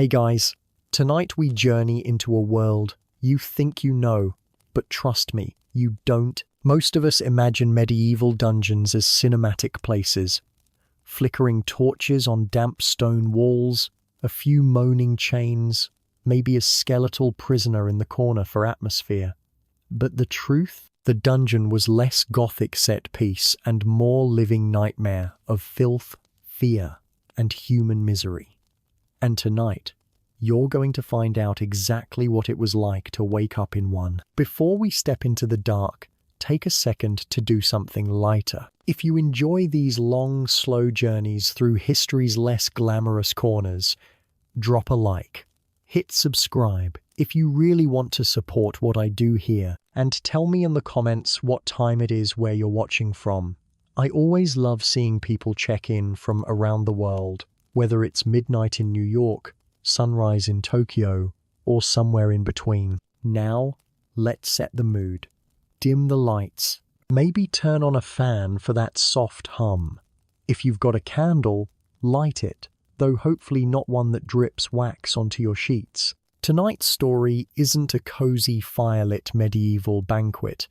Hey guys, tonight we journey into a world you think you know, but trust me, you don't. Most of us imagine medieval dungeons as cinematic places. Flickering torches on damp stone walls, a few moaning chains, maybe a skeletal prisoner in the corner for atmosphere. But the truth? The dungeon was less gothic set piece and more living nightmare of filth, fear, and human misery. And tonight, you're going to find out exactly what it was like to wake up in one. Before we step into the dark, take a second to do something lighter. If you enjoy these long, slow journeys through history's less glamorous corners, drop a like. Hit subscribe if you really want to support what I do here, and tell me in the comments what time it is where you're watching from. I always love seeing people check in from around the world, whether it's midnight in New York, sunrise in Tokyo, or somewhere in between. Now, let's set the mood. Dim the lights. Maybe turn on a fan for that soft hum. If you've got a candle, light it, though hopefully not one that drips wax onto your sheets. Tonight's story isn't a cozy firelit medieval banquet,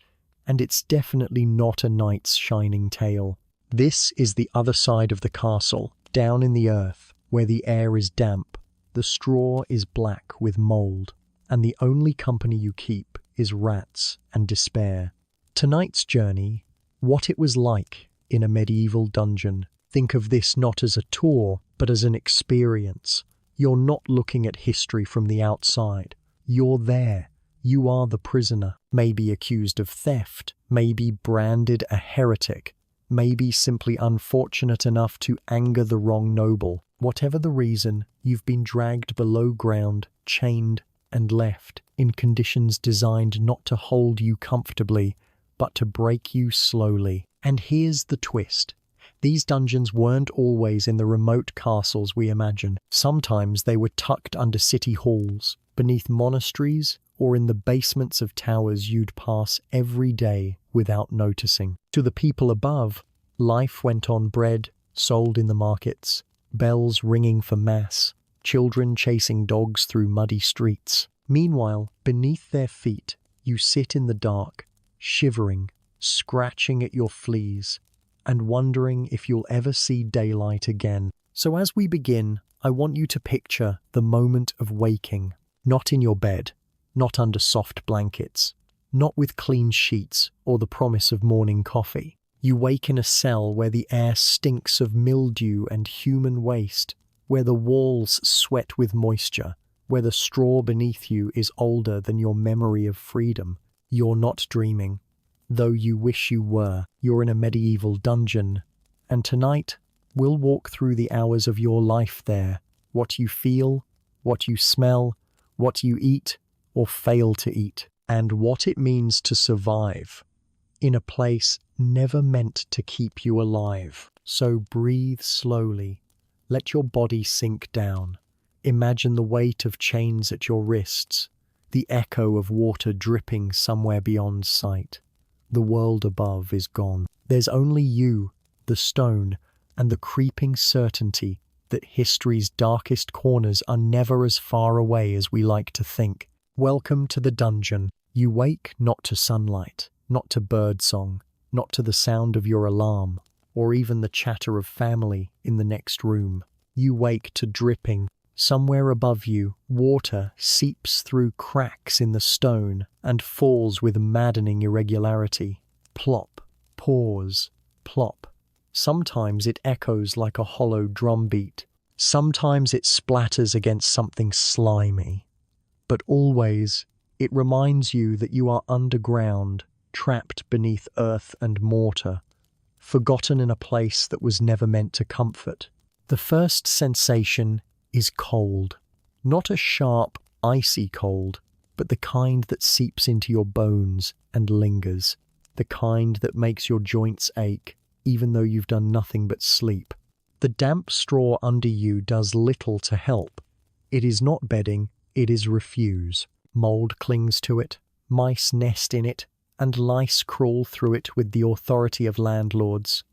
and it's definitely not a knight's shining tale. This is the other side of the castle, down in the earth, where the air is damp, the straw is black with mold, and the only company you keep is rats and despair. Tonight's journey, what it was like in a medieval dungeon. Think of this not as a tour, but as an experience. You're not looking at history from the outside. You're there. You are the prisoner, maybe accused of theft, maybe branded a heretic, maybe simply unfortunate enough to anger the wrong noble. Whatever the reason, you've been dragged below ground, chained, and left in conditions designed not to hold you comfortably, but to break you slowly. And here's the twist. These dungeons weren't always in the remote castles we imagine. Sometimes they were tucked under city halls, beneath monasteries, or in the basements of towers you'd pass every day without noticing. To the people above, life went on, bread sold in the markets, bells ringing for mass, children chasing dogs through muddy streets. Meanwhile, beneath their feet, you sit in the dark, shivering, scratching at your fleas, and wondering if you'll ever see daylight again. So as we begin, I want you to picture the moment of waking, not in your bed, not under soft blankets, not with clean sheets or the promise of morning coffee. You wake in a cell where the air stinks of mildew and human waste, where the walls sweat with moisture, where the straw beneath you is older than your memory of freedom. You're not dreaming, though you wish you were. You're in a medieval dungeon, and tonight we'll walk through the hours of your life there, what you feel, what you smell, what you eat or fail to eat, and what it means to survive in a place never meant to keep you alive. So breathe slowly, let your body sink down. Imagine the weight of chains at your wrists, the echo of water dripping somewhere beyond sight. The world above is gone. There's only you, the stone, and the creeping certainty that history's darkest corners are never as far away as we like to think. Welcome to the dungeon. You wake not to sunlight, not to birdsong, not to the sound of your alarm, or even the chatter of family in the next room. You wake to dripping. Somewhere above you, water seeps through cracks in the stone and falls with maddening irregularity. Plop, pause, plop. Sometimes it echoes like a hollow drumbeat. Sometimes it splatters against something slimy. But always, it reminds you that you are underground, trapped beneath earth and mortar, forgotten in a place that was never meant to comfort. The first sensation is cold. Not a sharp, icy cold, but the kind that seeps into your bones and lingers. The kind that makes your joints ache, even though you've done nothing but sleep. The damp straw under you does little to help. It is not bedding, it is refuse. Mold clings to it, mice nest in it, and lice crawl through it with the authority of landlords.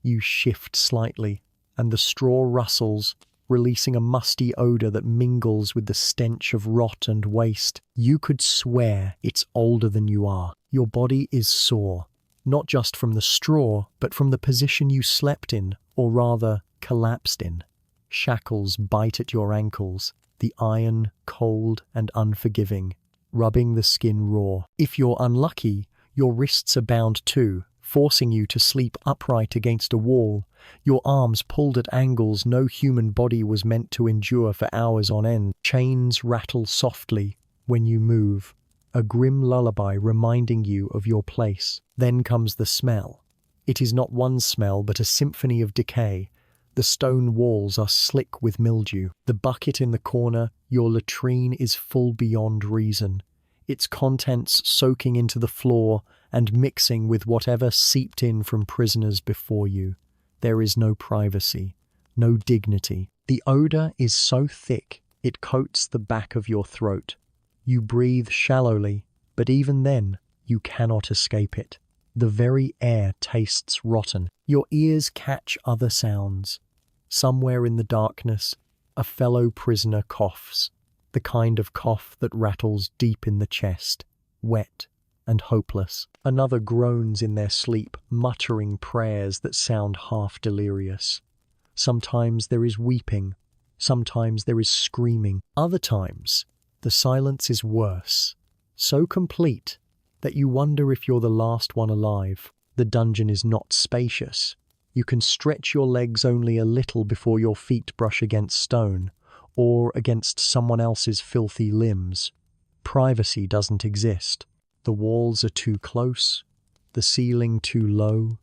You shift slightly, and the straw rustles, releasing a musty odor that mingles with the stench of rot and waste. You could swear it's older than you are. Your body is sore, not just from the straw, but from the position you slept in, or rather, collapsed in. Shackles bite at your ankles, the iron cold and unforgiving, rubbing the skin raw. If you're unlucky, your wrists are bound too, forcing you to sleep upright against a wall, your arms pulled at angles no human body was meant to endure for hours on end. Chains rattle softly when you move, a grim lullaby reminding you of your place. Then comes the smell. It is not one smell, but a symphony of decay. The stone walls are slick with mildew. The bucket in the corner, your latrine, is full beyond reason, its contents soaking into the floor and mixing with whatever seeped in from prisoners before you. There is no privacy, no dignity. The odor is so thick, it coats the back of your throat. You breathe shallowly, but even then, you cannot escape it. The very air tastes rotten. Your ears catch other sounds. Somewhere in the darkness, a fellow prisoner coughs, the kind of cough that rattles deep in the chest, wet and hopeless. Another groans in their sleep, muttering prayers that sound half delirious. Sometimes there is weeping, sometimes there is screaming. Other times, the silence is worse, so complete that you wonder if you're the last one alive. The dungeon is not spacious. You can stretch your legs only a little before your feet brush against stone, or against someone else's filthy limbs. Privacy doesn't exist. The walls are too close, the ceiling too low,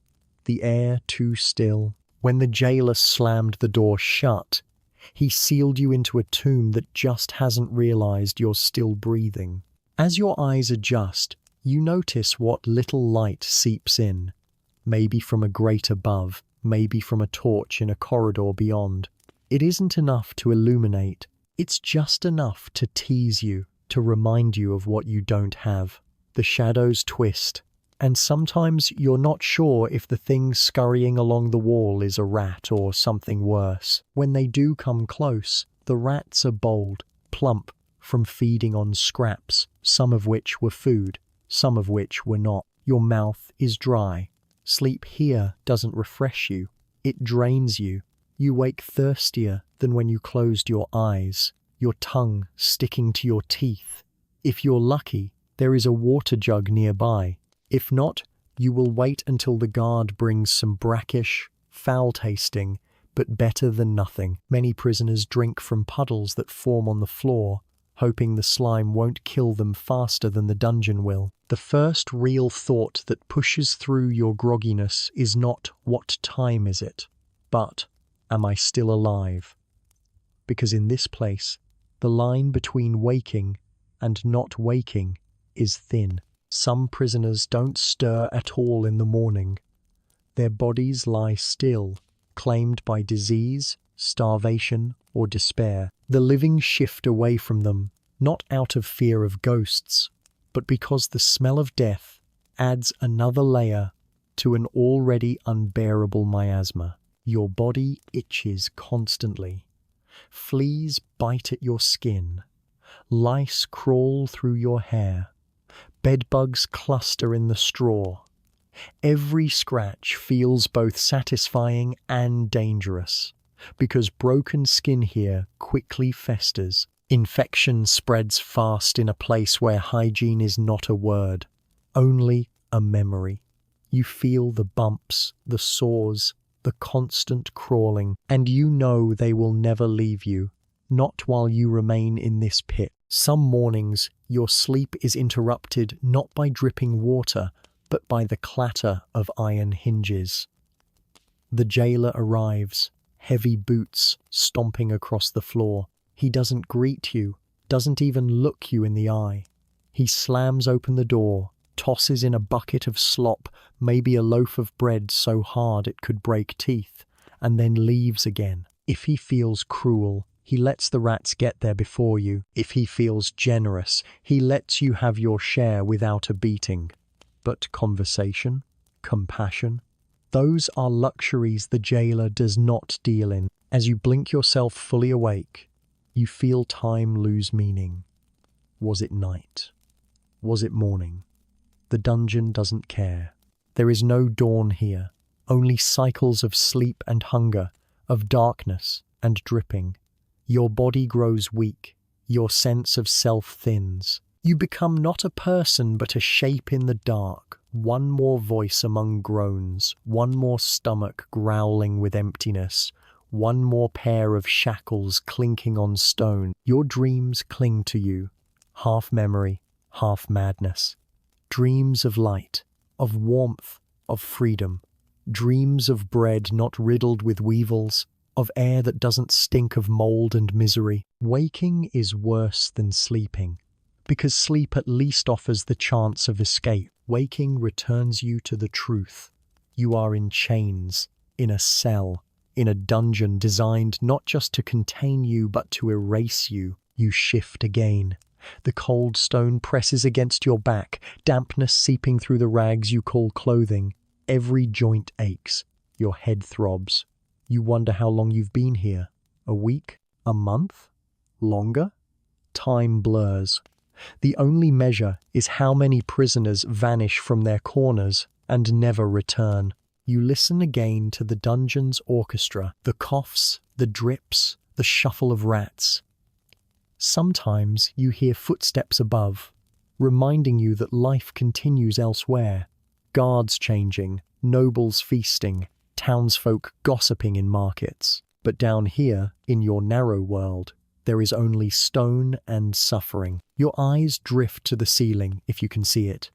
the air too still. When the jailer slammed the door shut, he sealed you into a tomb that just hasn't realized you're still breathing. As your eyes adjust, you notice what little light seeps in, maybe from a grate above, maybe from a torch in a corridor beyond. It isn't enough to illuminate, it's just enough to tease you, to remind you of what you don't have. The shadows twist, and sometimes you're not sure if the thing scurrying along the wall is a rat or something worse. When they do come close, the rats are bold, plump, from feeding on scraps, some of which were food, some of which were not. Your mouth is dry. Sleep here doesn't refresh you, it drains you. You wake thirstier than when you closed your eyes, your tongue sticking to your teeth. If you're lucky, there is a water jug nearby. If not, you will wait until the guard brings some brackish, foul-tasting, but better than nothing. Many prisoners drink from puddles that form on the floor, hoping the slime won't kill them faster than the dungeon will. The first real thought that pushes through your grogginess is not "what time is it?" but "am I still alive?" Because in this place, the line between waking and not waking is thin. Some prisoners don't stir at all in the morning. Their bodies lie still, claimed by disease, starvation, or despair. The living shift away from them, not out of fear of ghosts, but because the smell of death adds another layer to an already unbearable miasma. Your body itches constantly. Fleas bite at your skin. Lice crawl through your hair. Bedbugs cluster in the straw. Every scratch feels both satisfying and dangerous, because broken skin here quickly festers. Infection spreads fast in a place where hygiene is not a word, only a memory. You feel the bumps, the sores, the constant crawling, and you know they will never leave you, not while you remain in this pit. Some mornings, your sleep is interrupted not by dripping water, but by the clatter of iron hinges. The jailer arrives, heavy boots stomping across the floor. He doesn't greet you, doesn't even look you in the eye. He slams open the door, tosses in a bucket of slop, maybe a loaf of bread so hard it could break teeth, and then leaves again. If he feels cruel, he lets the rats get there before you. If he feels generous, he lets you have your share without a beating. But conversation, compassion, Those are luxuries the jailer does not deal in. As you blink yourself fully awake, you feel time lose meaning. Was it night? Was it morning? The dungeon doesn't care. There is no dawn here, only cycles of sleep and hunger, of darkness and dripping. Your body grows weak, your sense of self thins. You become not a person but a shape in the dark, one more voice among groans, one more stomach growling with emptiness, one more pair of shackles clinking on stone. Your dreams cling to you, half memory, half madness. Dreams of light, of warmth, of freedom. Dreams of bread not riddled with weevils, of air that doesn't stink of mold and misery. Waking is worse than sleeping, because sleep at least offers the chance of escape. Waking returns you to the truth. You are in chains, in a cell, in a dungeon designed not just to contain you but to erase you. You shift again. The cold stone presses against your back, dampness seeping through the rags you call clothing. Every joint aches. Your head throbs. You wonder how long you've been here. A week? A month? Longer? Time blurs. The only measure is how many prisoners vanish from their corners and never return. You listen again to the dungeon's orchestra, the coughs, the drips, the shuffle of rats. Sometimes you hear footsteps above, reminding you that life continues elsewhere. Guards changing, nobles feasting, townsfolk gossiping in markets. But down here, in your narrow world, there is only stone and suffering. Your eyes drift to the ceiling if you can see it.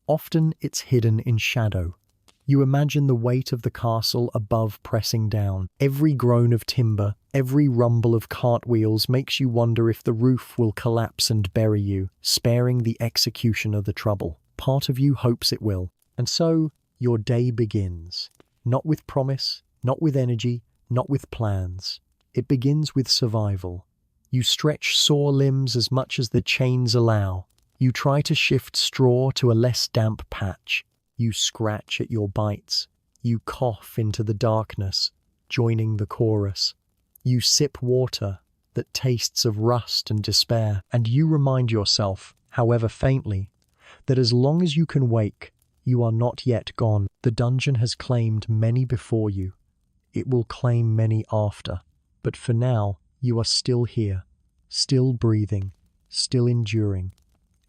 Often it's hidden in shadow. You imagine the weight of the castle above pressing down. Every groan of timber, every rumble of cartwheels makes you wonder if the roof will collapse and bury you, sparing the execution of the trouble. Part of you hopes it will. And so, your day begins. Not with promise, not with energy, not with plans. It begins with survival. You stretch sore limbs as much as the chains allow. You try to shift straw to a less damp patch. You scratch at your bites. You cough into the darkness, joining the chorus. You sip water that tastes of rust and despair, and you remind yourself, however faintly, that as long as you can wake, you are not yet gone. The dungeon has claimed many before you. It will claim many after. But for now, you are still here, still breathing, still enduring.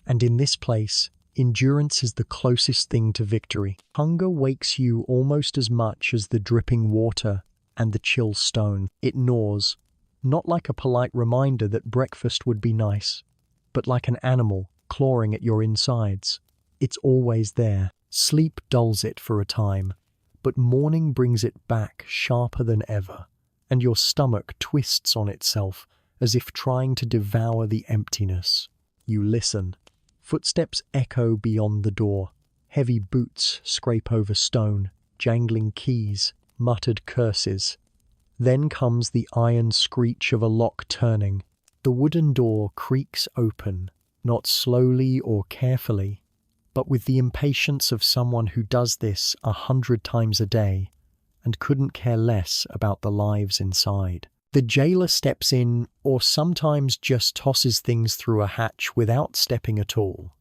And in this place, endurance is the closest thing to victory. Hunger wakes you almost as much as the dripping water and the chill stone. It gnaws, not like a polite reminder that breakfast would be nice, but like an animal clawing at your insides. It's always there. Sleep dulls it for a time, but morning brings it back sharper than ever, and your stomach twists on itself as if trying to devour the emptiness. You listen. Footsteps echo beyond the door. Heavy boots scrape over stone, jangling keys, muttered curses. Then comes the iron screech of a lock turning. The wooden door creaks open, not slowly or carefully, but with the impatience of someone who does this 100 times a day and couldn't care less about the lives inside. The jailer steps in, or sometimes just tosses things through a hatch without stepping at all.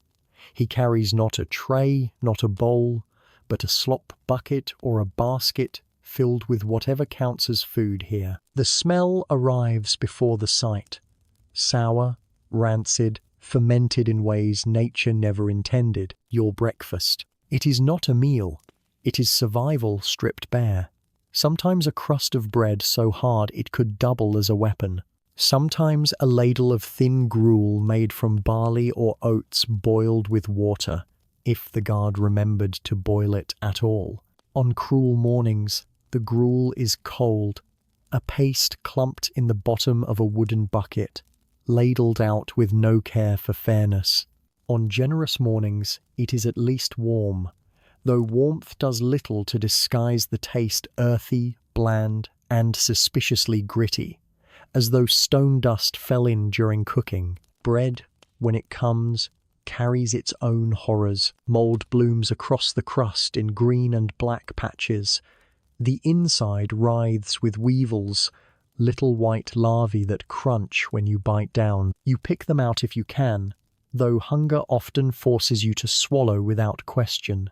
He carries not a tray, not a bowl, but a slop bucket or a basket filled with whatever counts as food here. The smell arrives before the sight. Sour, rancid, fermented in ways nature never intended. Your breakfast. It is not a meal. It is survival stripped bare. Sometimes a crust of bread so hard it could double as a weapon. Sometimes a ladle of thin gruel made from barley or oats boiled with water, if the guard remembered to boil it at all. On cruel mornings, the gruel is cold, a paste clumped in the bottom of a wooden bucket, ladled out with no care for fairness. On generous mornings, it is at least warm, though warmth does little to disguise the taste earthy, bland, and suspiciously gritty, as though stone dust fell in during cooking. Bread, when it comes, carries its own horrors. Mold blooms across the crust in green and black patches. The inside writhes with weevils, little white larvae that crunch when you bite down. You pick them out if you can, though hunger often forces you to swallow without question.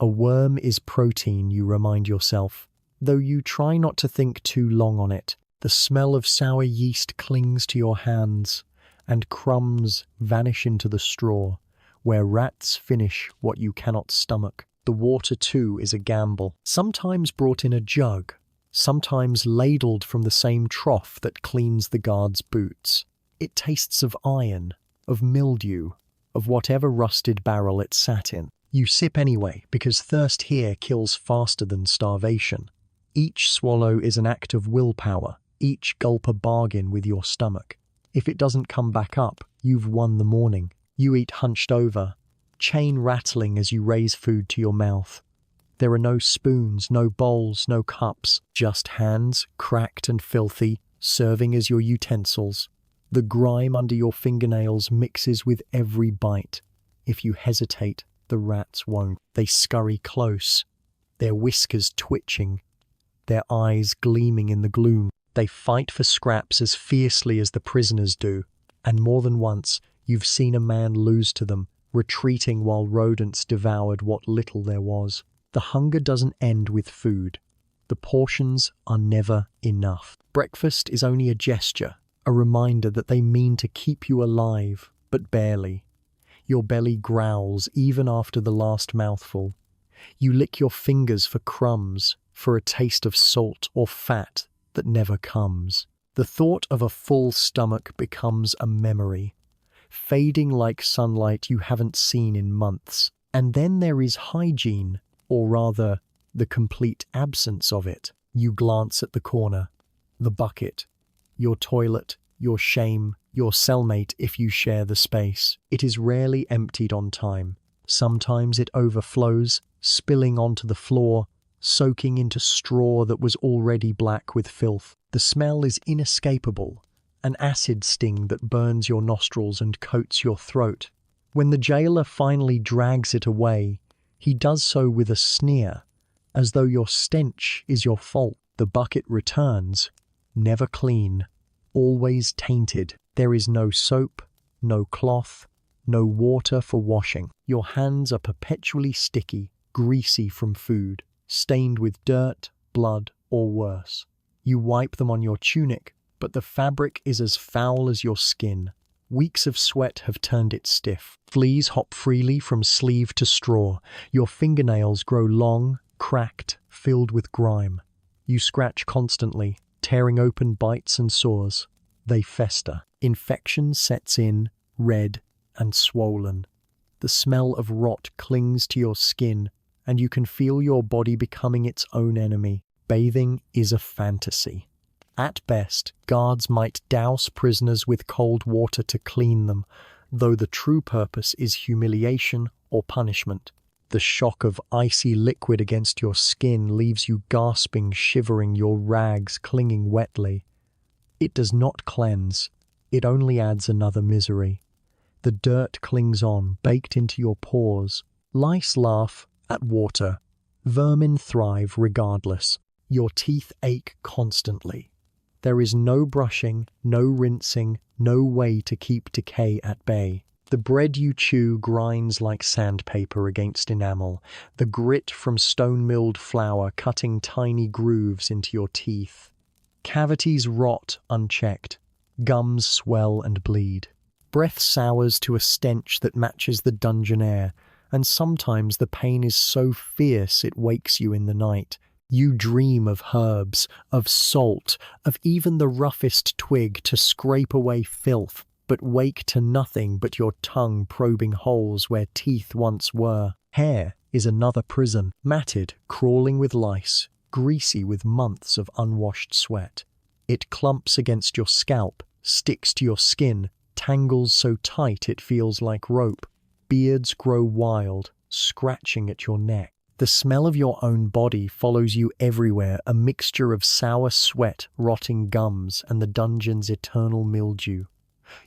A worm is protein, you remind yourself, though you try not to think too long on it. The smell of sour yeast clings to your hands, and crumbs vanish into the straw, where rats finish what you cannot stomach. The water, too, is a gamble, sometimes brought in a jug, sometimes ladled from the same trough that cleans the guard's boots. It tastes of iron, of mildew, of whatever rusted barrel it sat in. You sip anyway, because thirst here kills faster than starvation. Each swallow is an act of willpower, each gulp a bargain with your stomach. If it doesn't come back up, you've won the morning. You eat hunched over, chain rattling as you raise food to your mouth. There are no spoons, no bowls, no cups, just hands, cracked and filthy, serving as your utensils. The grime under your fingernails mixes with every bite. If you hesitate, the rats won't. They scurry close, their whiskers twitching, their eyes gleaming in the gloom. They fight for scraps as fiercely as the prisoners do, and more than once you've seen a man lose to them, retreating while rodents devoured what little there was. The hunger doesn't end with food. The portions are never enough. Breakfast is only a gesture, a reminder that they mean to keep you alive, but barely. Your belly growls even after the last mouthful. You lick your fingers for crumbs, for a taste of salt or fat that never comes. The thought of a full stomach becomes a memory, fading like sunlight you haven't seen in months. And then there is hygiene, or rather, the complete absence of it. You glance at the corner, the bucket, your toilet, your shame, your cellmate if you share the space. It is rarely emptied on time. Sometimes it overflows, spilling onto the floor, soaking into straw that was already black with filth. The smell is inescapable, an acid sting that burns your nostrils and coats your throat. When the jailer finally drags it away, he does so with a sneer, as though your stench is your fault. The bucket returns, never clean, always tainted. There is no soap, no cloth, no water for washing. Your hands are perpetually sticky, greasy from food, stained with dirt, blood, or worse. You wipe them on your tunic, but the fabric is as foul as your skin. Weeks of sweat have turned it stiff. Fleas hop freely from sleeve to straw. Your fingernails grow long, cracked, filled with grime. You scratch constantly, tearing open bites and sores. They fester. Infection sets in, red and swollen. The smell of rot clings to your skin, and you can feel your body becoming its own enemy. Bathing is a fantasy. At best, guards might douse prisoners with cold water to clean them, though the true purpose is humiliation or punishment. The shock of icy liquid against your skin leaves you gasping, shivering, your rags clinging wetly. It does not cleanse, it only adds another misery. The dirt clings on, baked into your pores. Lice laugh at water. Vermin thrive regardless. Your teeth ache constantly. There is no brushing, no rinsing, no way to keep decay at bay. The bread you chew grinds like sandpaper against enamel, the grit from stone-milled flour cutting tiny grooves into your teeth. Cavities rot unchecked. Gums swell and bleed. Breath sours to a stench that matches the dungeon air, and sometimes the pain is so fierce it wakes you in the night. You dream of herbs, of salt, of even the roughest twig to scrape away filth, but wake to nothing but your tongue probing holes where teeth once were. Hair is another prison, matted, crawling with lice, greasy with months of unwashed sweat. It clumps against your scalp, sticks to your skin, tangles so tight it feels like rope. Beards grow wild, scratching at your neck. The smell of your own body follows you everywhere, a mixture of sour sweat, rotting gums, and the dungeon's eternal mildew.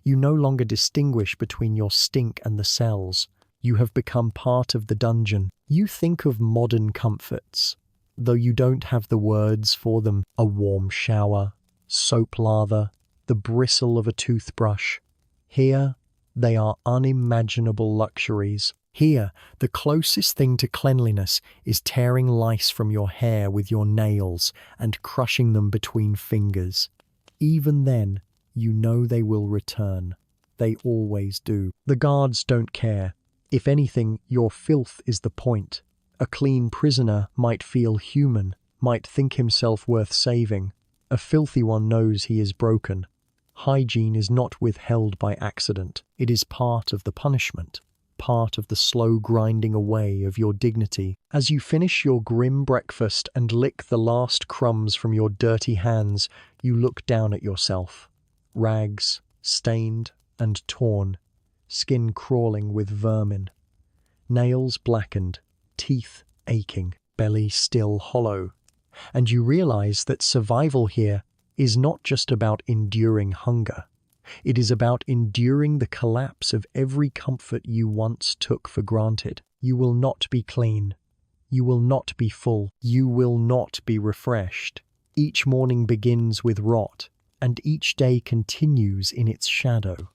You no longer distinguish between your stink and the cells. You have become part of the dungeon. You think of modern comforts, though you don't have the words for them. A warm shower, soap lather, the bristle of a toothbrush. Here, they are unimaginable luxuries. Here, the closest thing to cleanliness is tearing lice from your hair with your nails and crushing them between fingers. Even then, you know they will return. They always do. The guards don't care. If anything, your filth is the point. A clean prisoner might feel human, might think himself worth saving. A filthy one knows he is broken. Hygiene is not withheld by accident. It is part of the punishment, part of the slow grinding away of your dignity. As you finish your grim breakfast and lick the last crumbs from your dirty hands, you look down at yourself. Rags, stained and torn, skin crawling with vermin, nails blackened, teeth aching, belly still hollow. And you realize that survival here is not just about enduring hunger. It is about enduring the collapse of every comfort you once took for granted. You will not be clean. You will not be full. You will not be refreshed. Each morning begins with rot, and each day continues in its shadow.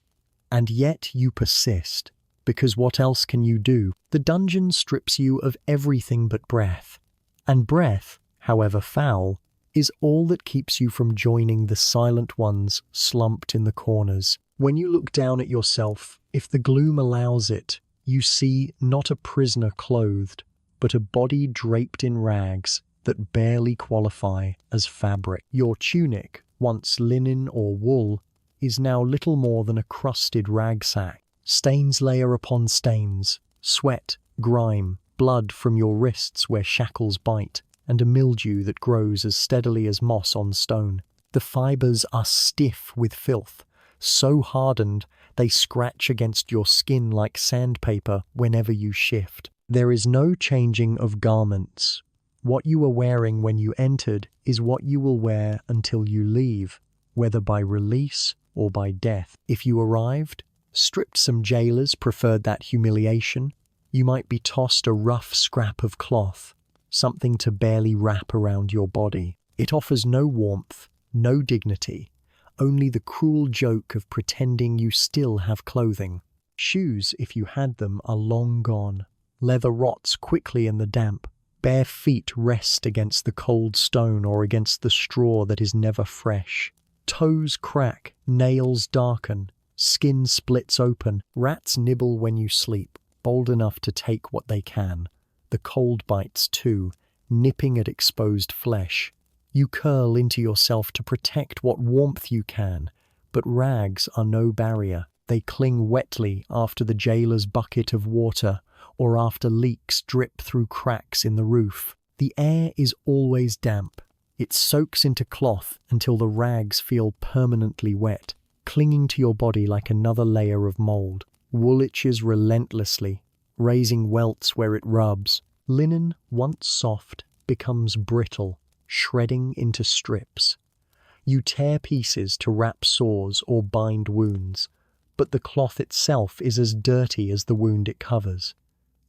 And yet you persist, because what else can you do? The dungeon strips you of everything but breath. And breath, however foul, is all that keeps you from joining the silent ones slumped in the corners. When you look down at yourself, if the gloom allows it, you see not a prisoner clothed, but a body draped in rags that barely qualify as fabric. Your tunic, once linen or wool, is now little more than a crusted rag sack. Stains layer upon stains, sweat, grime, blood from your wrists where shackles bite, and a mildew that grows as steadily as moss on stone. The fibers are stiff with filth, so hardened they scratch against your skin like sandpaper whenever you shift. There is no changing of garments. What you were wearing when you entered is what you will wear until you leave, whether by release or by death. If you arrived, stripped, some jailers preferred that humiliation. You might be tossed a rough scrap of cloth, something to barely wrap around your body. It offers no warmth, no dignity, only the cruel joke of pretending you still have clothing. Shoes, if you had them, are long gone. Leather rots quickly in the damp. Bare feet rest against the cold stone or against the straw that is never fresh. Toes crack, nails darken, skin splits open. Rats nibble when you sleep, bold enough to take what they can. The cold bites too, nipping at exposed flesh. You curl into yourself to protect what warmth you can, but rags are no barrier. They cling wetly after the jailer's bucket of water or after leaks drip through cracks in the roof. The air is always damp. It soaks into cloth until the rags feel permanently wet, clinging to your body like another layer of mold. Wool itches relentlessly, raising welts where it rubs. Linen, once soft, becomes brittle, shredding into strips. You tear pieces to wrap sores or bind wounds, but the cloth itself is as dirty as the wound it covers.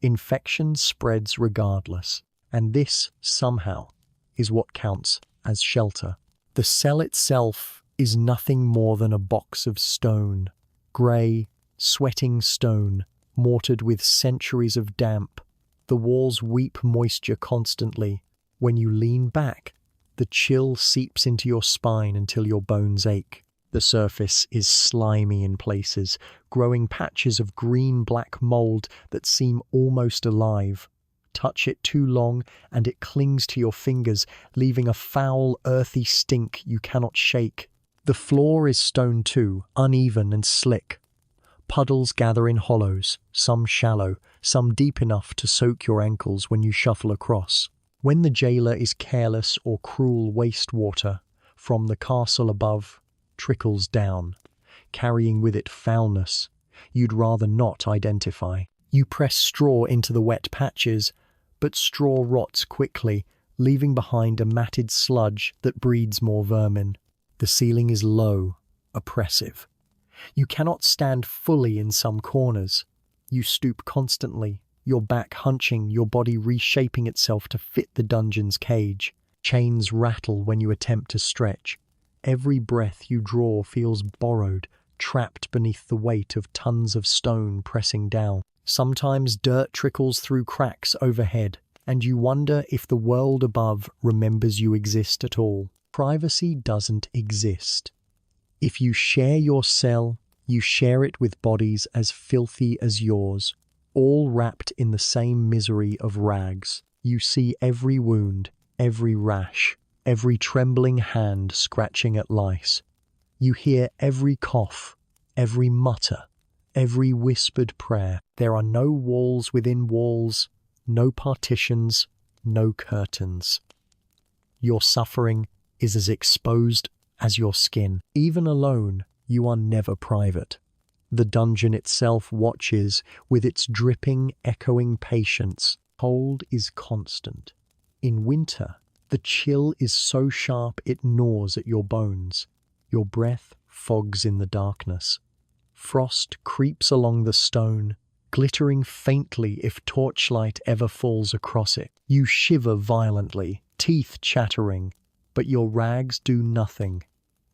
Infection spreads regardless, and this, somehow, is what counts as shelter. The cell itself is nothing more than a box of stone, grey, sweating stone, mortared with centuries of damp. The walls weep moisture constantly. When you lean back, the chill seeps into your spine until your bones ache. The surface is slimy in places, growing patches of green-black mold that seem almost alive. Touch it too long and it clings to your fingers, leaving a foul, earthy stink you cannot shake. The floor is stone too, uneven and slick. Puddles gather in hollows, some shallow, some deep enough to soak your ankles when you shuffle across. When the jailer is careless or cruel, wastewater from the castle above trickles down, carrying with it foulness you'd rather not identify. You press straw into the wet patches, but straw rots quickly, leaving behind a matted sludge that breeds more vermin. The ceiling is low, oppressive. You cannot stand fully in some corners. You stoop constantly, your back hunching, your body reshaping itself to fit the dungeon's cage. Chains rattle when you attempt to stretch. Every breath you draw feels borrowed, trapped beneath the weight of tons of stone pressing down. Sometimes dirt trickles through cracks overhead, and you wonder if the world above remembers you exist at all. Privacy doesn't exist. If you share your cell, you share it with bodies as filthy as yours, all wrapped in the same misery of rags. You see every wound, every rash, every trembling hand scratching at lice. You hear every cough, every mutter, every whispered prayer. There are no walls within walls, no partitions, no curtains. Your suffering is as exposed as your skin. Even alone, you are never private. The dungeon itself watches with its dripping, echoing patience. Cold is constant. In winter, the chill is so sharp it gnaws at your bones. Your breath fogs in the darkness. Frost creeps along the stone, glittering faintly if torchlight ever falls across it. You shiver violently, teeth chattering, but your rags do nothing.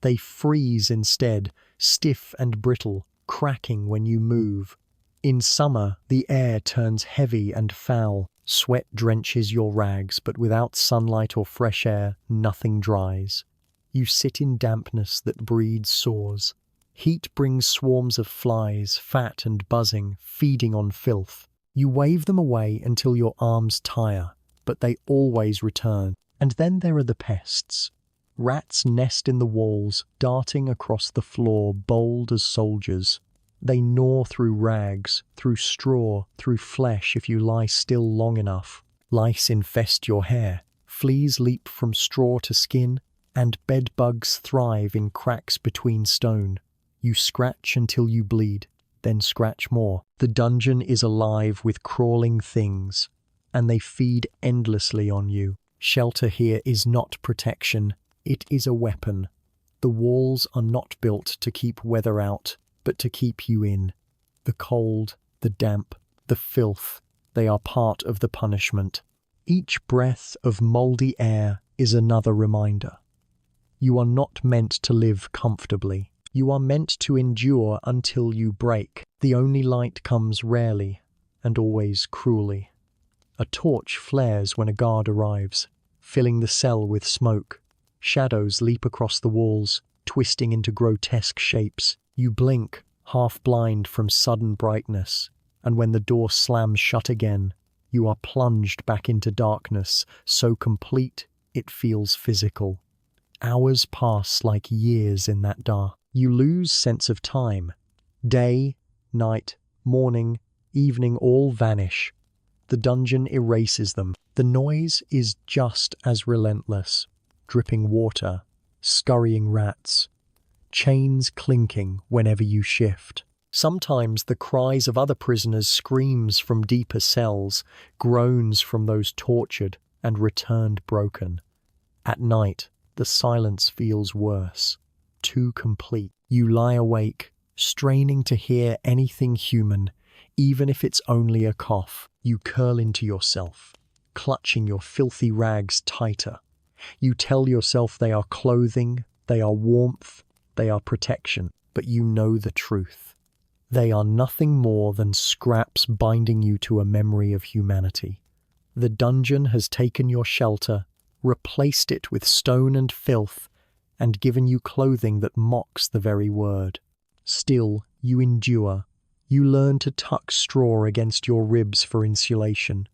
They freeze instead, stiff and brittle, cracking when you move. In summer, the air turns heavy and foul. Sweat drenches your rags, but without sunlight or fresh air, nothing dries. You sit in dampness that breeds sores. Heat brings swarms of flies, fat and buzzing, feeding on filth. You wave them away until your arms tire, but they always return. And then there are the pests. Rats nest in the walls, darting across the floor, bold as soldiers. They gnaw through rags, through straw, through flesh if you lie still long enough. Lice infest your hair, fleas leap from straw to skin, and bedbugs thrive in cracks between stone. You scratch until you bleed, then scratch more. The dungeon is alive with crawling things, and they feed endlessly on you. Shelter here is not protection, it is a weapon. The walls are not built to keep weather out, but to keep you in. The cold, the damp, the filth, they are part of the punishment. Each breath of mouldy air is another reminder. You are not meant to live comfortably. You are meant to endure until you break. The only light comes rarely, and always cruelly. A torch flares when a guard arrives, filling the cell with smoke. Shadows leap across the walls, twisting into grotesque shapes. You blink, half blind from sudden brightness, and when the door slams shut again, you are plunged back into darkness, so complete it feels physical. Hours pass like years in that dark. You lose sense of time. Day, night, morning, evening all vanish. The dungeon erases them. The noise is just as relentless. Dripping water, scurrying rats, chains clinking whenever you shift. Sometimes the cries of other prisoners, screams from deeper cells, groans from those tortured and returned broken. At night, the silence feels worse, too complete. You lie awake, straining to hear anything human, even if it's only a cough. You curl into yourself, clutching your filthy rags tighter. You tell yourself they are clothing, they are warmth, they are protection, but you know the truth. They are nothing more than scraps binding you to a memory of humanity. The dungeon has taken your shelter, replaced it with stone and filth, and given you clothing that mocks the very word. Still, you endure. You learn to tuck straw against your ribs for insulation.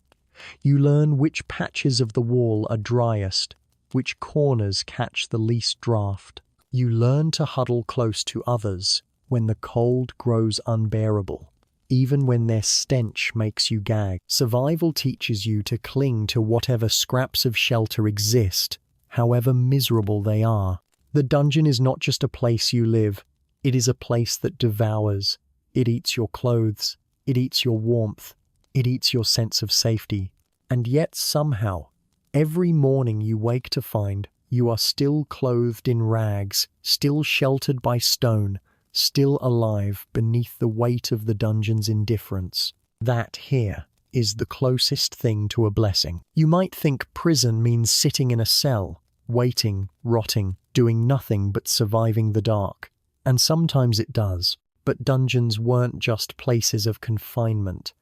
You learn which patches of the wall are driest, which corners catch the least draft. You learn to huddle close to others when the cold grows unbearable, even when their stench makes you gag. Survival teaches you to cling to whatever scraps of shelter exist, however miserable they are. The dungeon is not just a place you live, it is a place that devours. It eats your clothes, it eats your warmth, it eats your sense of safety. And yet somehow, every morning you wake to find you are still clothed in rags, still sheltered by stone, still alive beneath the weight of the dungeon's indifference. That here is the closest thing to a blessing. You might think prison means sitting in a cell, waiting, rotting, doing nothing but surviving the dark. And sometimes it does. But dungeons weren't just places of confinement.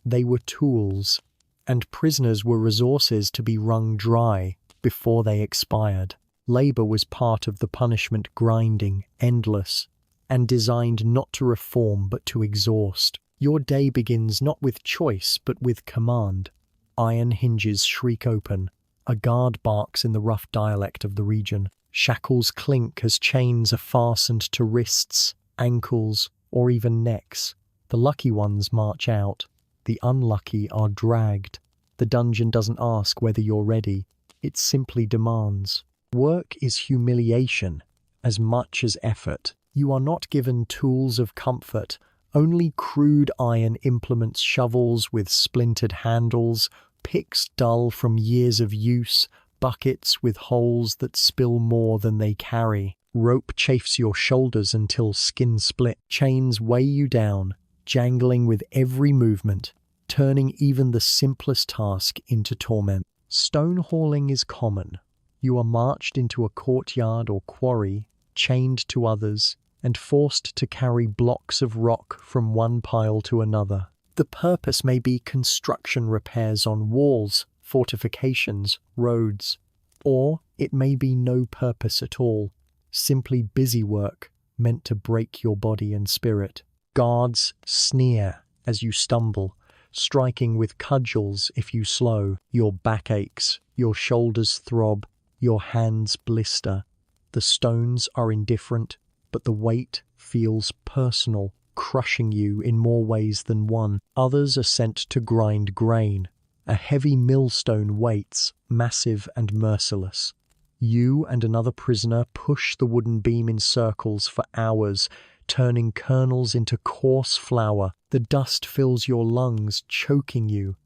They were tools, and prisoners were resources to be wrung dry before they expired. Labor was part of the punishment, grinding, endless, and designed not to reform but to exhaust. Your day begins not with choice but with command. Iron hinges shriek open. A guard barks in the rough dialect of the region. Shackles clink as chains are fastened to wrists, ankles, or even necks. The lucky ones march out. The unlucky are dragged. The dungeon doesn't ask whether you're ready. It simply demands. Work is humiliation as much as effort. You are not given tools of comfort, only crude iron implements, shovels with splintered handles, picks dull from years of use, buckets with holes that spill more than they carry. Rope chafes your shoulders until skin split. Chains weigh you down, jangling with every movement, turning even the simplest task into torment. Stone hauling is common. You are marched into a courtyard or quarry, chained to others, and forced to carry blocks of rock from one pile to another. The purpose may be construction repairs on walls, fortifications, roads, or it may be no purpose at all, simply busy work meant to break your body and spirit. Guards sneer as you stumble, striking with cudgels if you slow. Your back aches, your shoulders throb, your hands blister. The stones are indifferent, but the weight feels personal, crushing you in more ways than one. Others are sent to grind grain. A heavy millstone waits, massive and merciless. You and another prisoner push the wooden beam in circles for hours, turning kernels into coarse flour. The dust fills your lungs, choking you.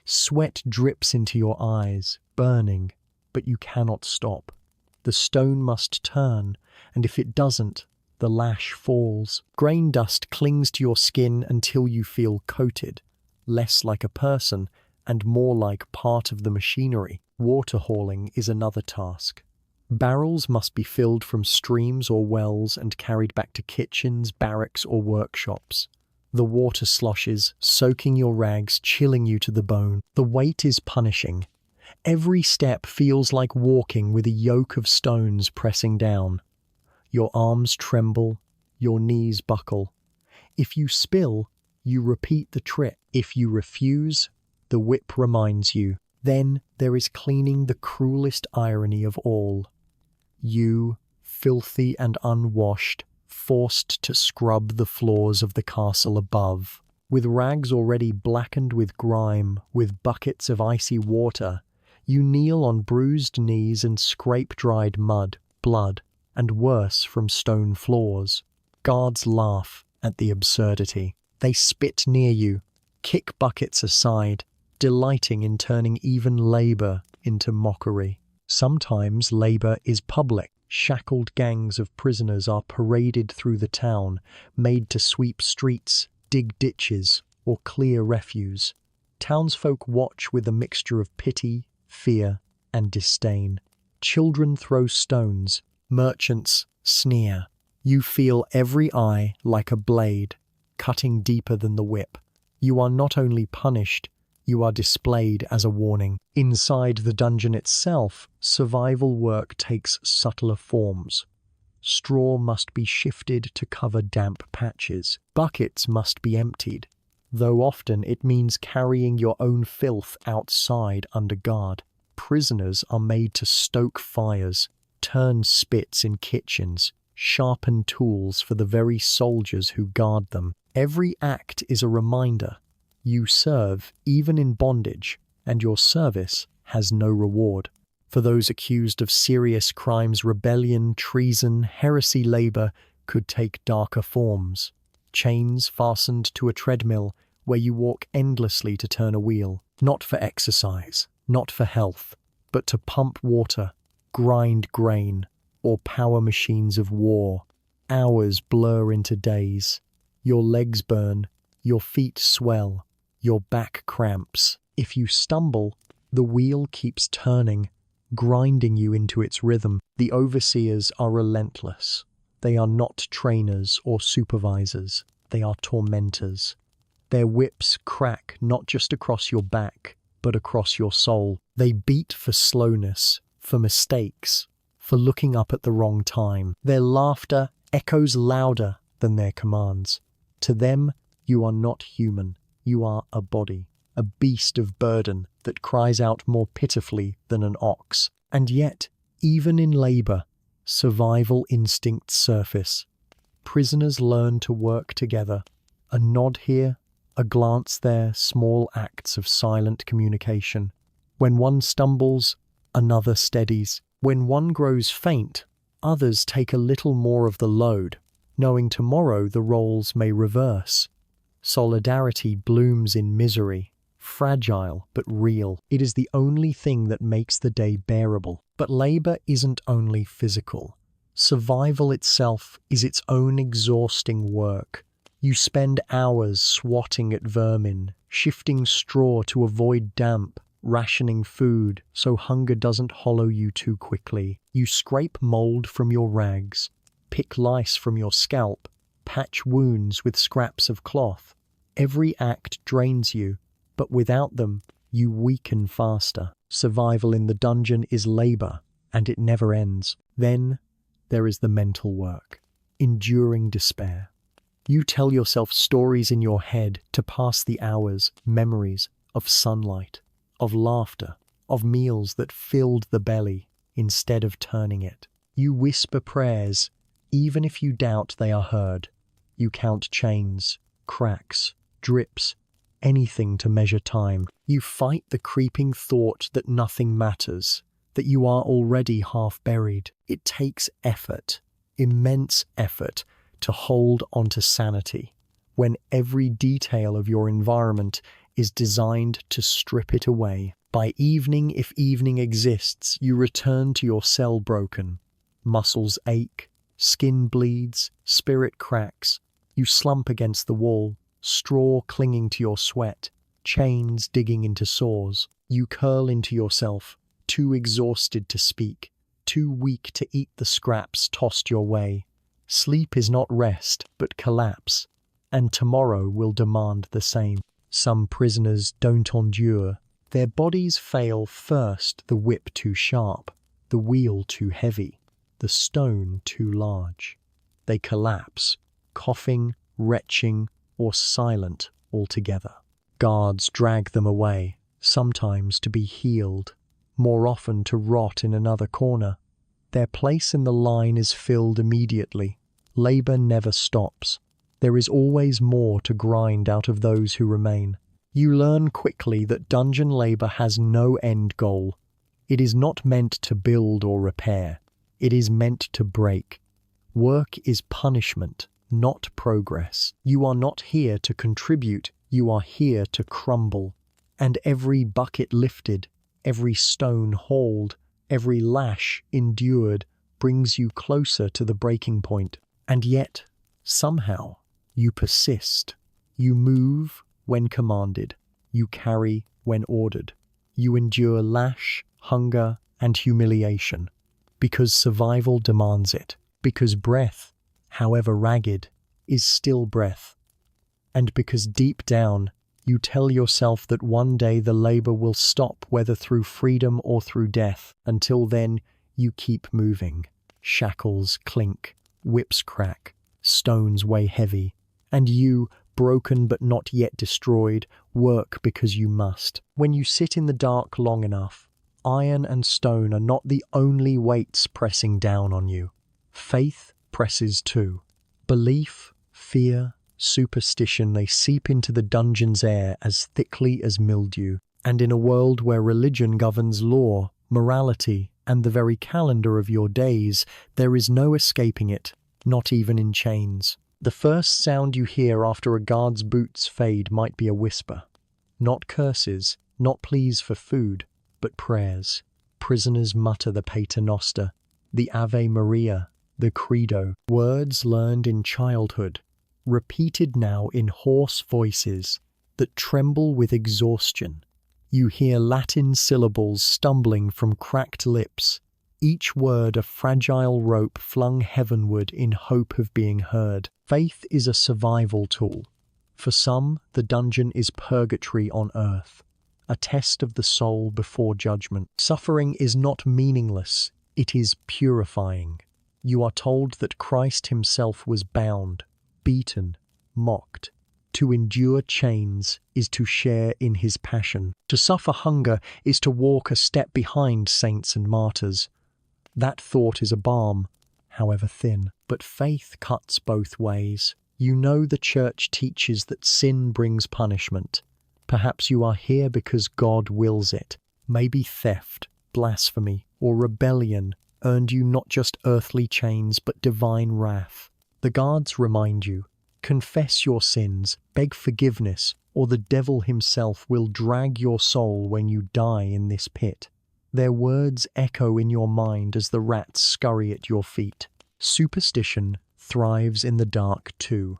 Sweat drips into your eyes, burning, but you cannot stop. The stone must turn, and if it doesn't, the lash falls. Grain dust clings to your skin until you feel coated, less like a person and more like part of the machinery. Water hauling is another task. Barrels must be filled from streams or wells and carried back to kitchens, barracks, or workshops. The water sloshes, soaking your rags, chilling you to the bone. The weight is punishing. Every step feels like walking with a yoke of stones pressing down. Your arms tremble, your knees buckle. If you spill, you repeat the trick. If you refuse, the whip reminds you. Then there is cleaning, the cruelest irony of all. You, filthy and unwashed, forced to scrub the floors of the castle above. With rags already blackened with grime, with buckets of icy water, you kneel on bruised knees and scrape dried mud, blood, and worse from stone floors. Guards laugh at the absurdity. They spit near you, kick buckets aside, delighting in turning even labor into mockery. Sometimes labor is public. Shackled gangs of prisoners are paraded through the town, made to sweep streets, dig ditches, or clear refuse. Townsfolk watch with a mixture of pity, fear, and disdain. Children throw stones. Merchants sneer. You feel every eye like a blade, cutting deeper than the whip. You are not only punished, you are displayed as a warning. Inside the dungeon itself, survival work takes subtler forms. Straw must be shifted to cover damp patches. Buckets must be emptied, though often it means carrying your own filth outside under guard. Prisoners are made to stoke fires, turn spits in kitchens, sharpen tools for the very soldiers who guard them. Every act is a reminder. You serve even in bondage, and your service has no reward. For those accused of serious crimes, rebellion, treason, heresy, labor could take darker forms. Chains fastened to a treadmill where you walk endlessly to turn a wheel, not for exercise, not for health, but to pump water, grind grain, or power machines of war. Hours blur into days. Your legs burn, your feet swell, your back cramps. If you stumble, the wheel keeps turning, grinding you into its rhythm. The overseers are relentless. They are not trainers or supervisors. They are tormentors. Their whips crack not just across your back, but across your soul. They beat for slowness, for mistakes, for looking up at the wrong time. Their laughter echoes louder than their commands. To them, you are not human. You are a body, a beast of burden that cries out more pitifully than an ox. And yet, even in labor, survival instincts surface. Prisoners learn to work together. A nod here, a glance there, small acts of silent communication. When one stumbles, another steadies. When one grows faint, others take a little more of the load, knowing tomorrow the roles may reverse. Solidarity blooms in misery, fragile but real. It is the only thing that makes the day bearable. But labor isn't only physical. Survival itself is its own exhausting work. You spend hours swatting at vermin, shifting straw to avoid damp, rationing food so hunger doesn't hollow you too quickly. You scrape mold from your rags, pick lice from your scalp, patch wounds with scraps of cloth. Every act drains you, but without them, you weaken faster. Survival in the dungeon is labor, and it never ends. Then there is the mental work, enduring despair. You tell yourself stories in your head to pass the hours, memories of sunlight, of laughter, of meals that filled the belly instead of turning it. You whisper prayers, even if you doubt they are heard. You count chains, cracks, drips, anything to measure time. You fight the creeping thought that nothing matters, that you are already half buried. It takes effort, immense effort, to hold onto sanity, when every detail of your environment is designed to strip it away. By evening, if evening exists, you return to your cell broken. Muscles ache, skin bleeds, spirit cracks. You slump against the wall, straw clinging to your sweat, chains digging into sores. You curl into yourself, too exhausted to speak, too weak to eat the scraps tossed your way. Sleep is not rest, but collapse, and tomorrow will demand the same. Some prisoners don't endure. Their bodies fail first, the whip too sharp, the wheel too heavy, the stone too large. They collapse, coughing, retching, or silent altogether. Guards drag them away, sometimes to be healed, more often to rot in another corner. Their place in the line is filled immediately. Labor never stops. There is always more to grind out of those who remain. You learn quickly that dungeon labor has no end goal. It is not meant to build or repair. It is meant to break. Work is punishment, not progress. You are not here to contribute. You are here to crumble. And every bucket lifted, every stone hauled, every lash endured brings you closer to the breaking point. And yet, somehow, you persist. You move when commanded. You carry when ordered. You endure lash, hunger, and humiliation. Because survival demands it. Because breath, however ragged, is still breath. And because deep down, you tell yourself that one day the labor will stop, whether through freedom or through death. Until then, you keep moving. Shackles clink, whips crack, stones weigh heavy, and you, broken but not yet destroyed, work because you must. When you sit in the dark long enough, iron and stone are not the only weights pressing down on you. Faith presses too. Belief, fear, superstition, they seep into the dungeon's air as thickly as mildew. And in a world where religion governs law, morality, and the very calendar of your days, there is no escaping it, not even in chains. The first sound you hear after a guard's boots fade might be a whisper. Not curses, not pleas for food, but prayers. Prisoners mutter the Pater Noster, the Ave Maria, The credo, words learned in childhood, repeated now in hoarse voices that tremble with exhaustion. You hear Latin syllables stumbling from cracked lips, each word a fragile rope flung heavenward in hope of being heard. Faith is a survival tool. For some, the dungeon is purgatory on earth, a test of the soul before judgment. Suffering is not meaningless, it is purifying. You are told that Christ himself was bound, beaten, mocked. To endure chains is to share in his passion. To suffer hunger is to walk a step behind saints and martyrs. That thought is a balm, however thin. But faith cuts both ways. You know the church teaches that sin brings punishment. Perhaps you are here because God wills it. Maybe theft, blasphemy, or rebellion earned you not just earthly chains but divine wrath. The guards remind you, confess your sins, beg forgiveness, or the devil himself will drag your soul when you die in this pit. Their words echo in your mind as the rats scurry at your feet. Superstition thrives in the dark too.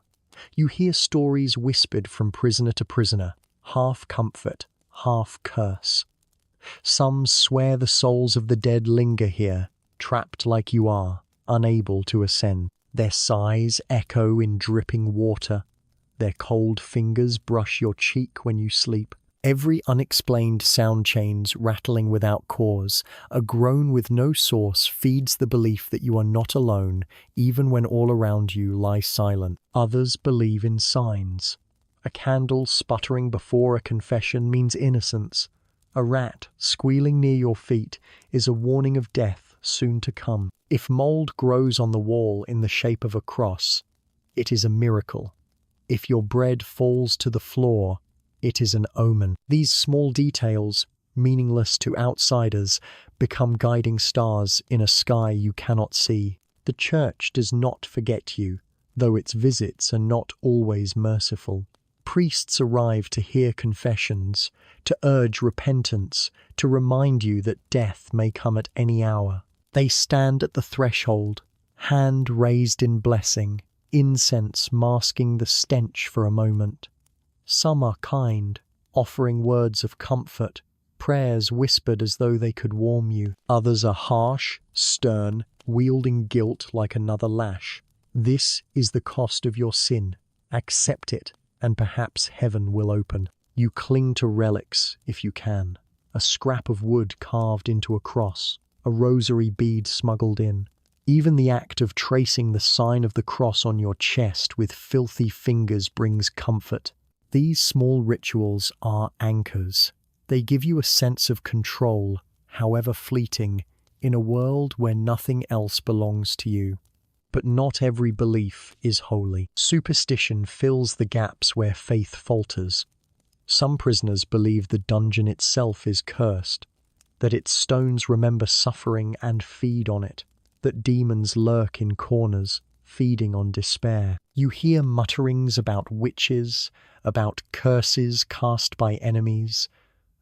You hear stories whispered from prisoner to prisoner, half comfort, half curse. Some swear the souls of the dead linger here, trapped like you are, unable to ascend. Their sighs echo in dripping water. Their cold fingers brush your cheek when you sleep. Every unexplained sound chains rattling without cause, a groan with no source feeds the belief that you are not alone, even when all around you lie silent. Others believe in signs. A candle sputtering before a confession means innocence. A rat squealing near your feet is a warning of death soon to come. If mold grows on the wall in the shape of a cross, it is a miracle. If your bread falls to the floor, it is an omen. These small details, meaningless to outsiders, become guiding stars in a sky you cannot see. The church does not forget you, though its visits are not always merciful. Priests arrive to hear confessions, to urge repentance, to remind you that death may come at any hour. They stand at the threshold, hand raised in blessing, incense masking the stench for a moment. Some are kind, offering words of comfort, prayers whispered as though they could warm you. Others are harsh, stern, wielding guilt like another lash. This is the cost of your sin. Accept it, and perhaps heaven will open. You cling to relics if you can. A scrap of wood carved into a cross, a rosary bead smuggled in. Even the act of tracing the sign of the cross on your chest with filthy fingers brings comfort. These small rituals are anchors. They give you a sense of control, however fleeting, in a world where nothing else belongs to you. But not every belief is holy. Superstition fills the gaps where faith falters. Some prisoners believe the dungeon itself is cursed, that its stones remember suffering and feed on it, that demons lurk in corners, feeding on despair. You hear mutterings about witches, about curses cast by enemies,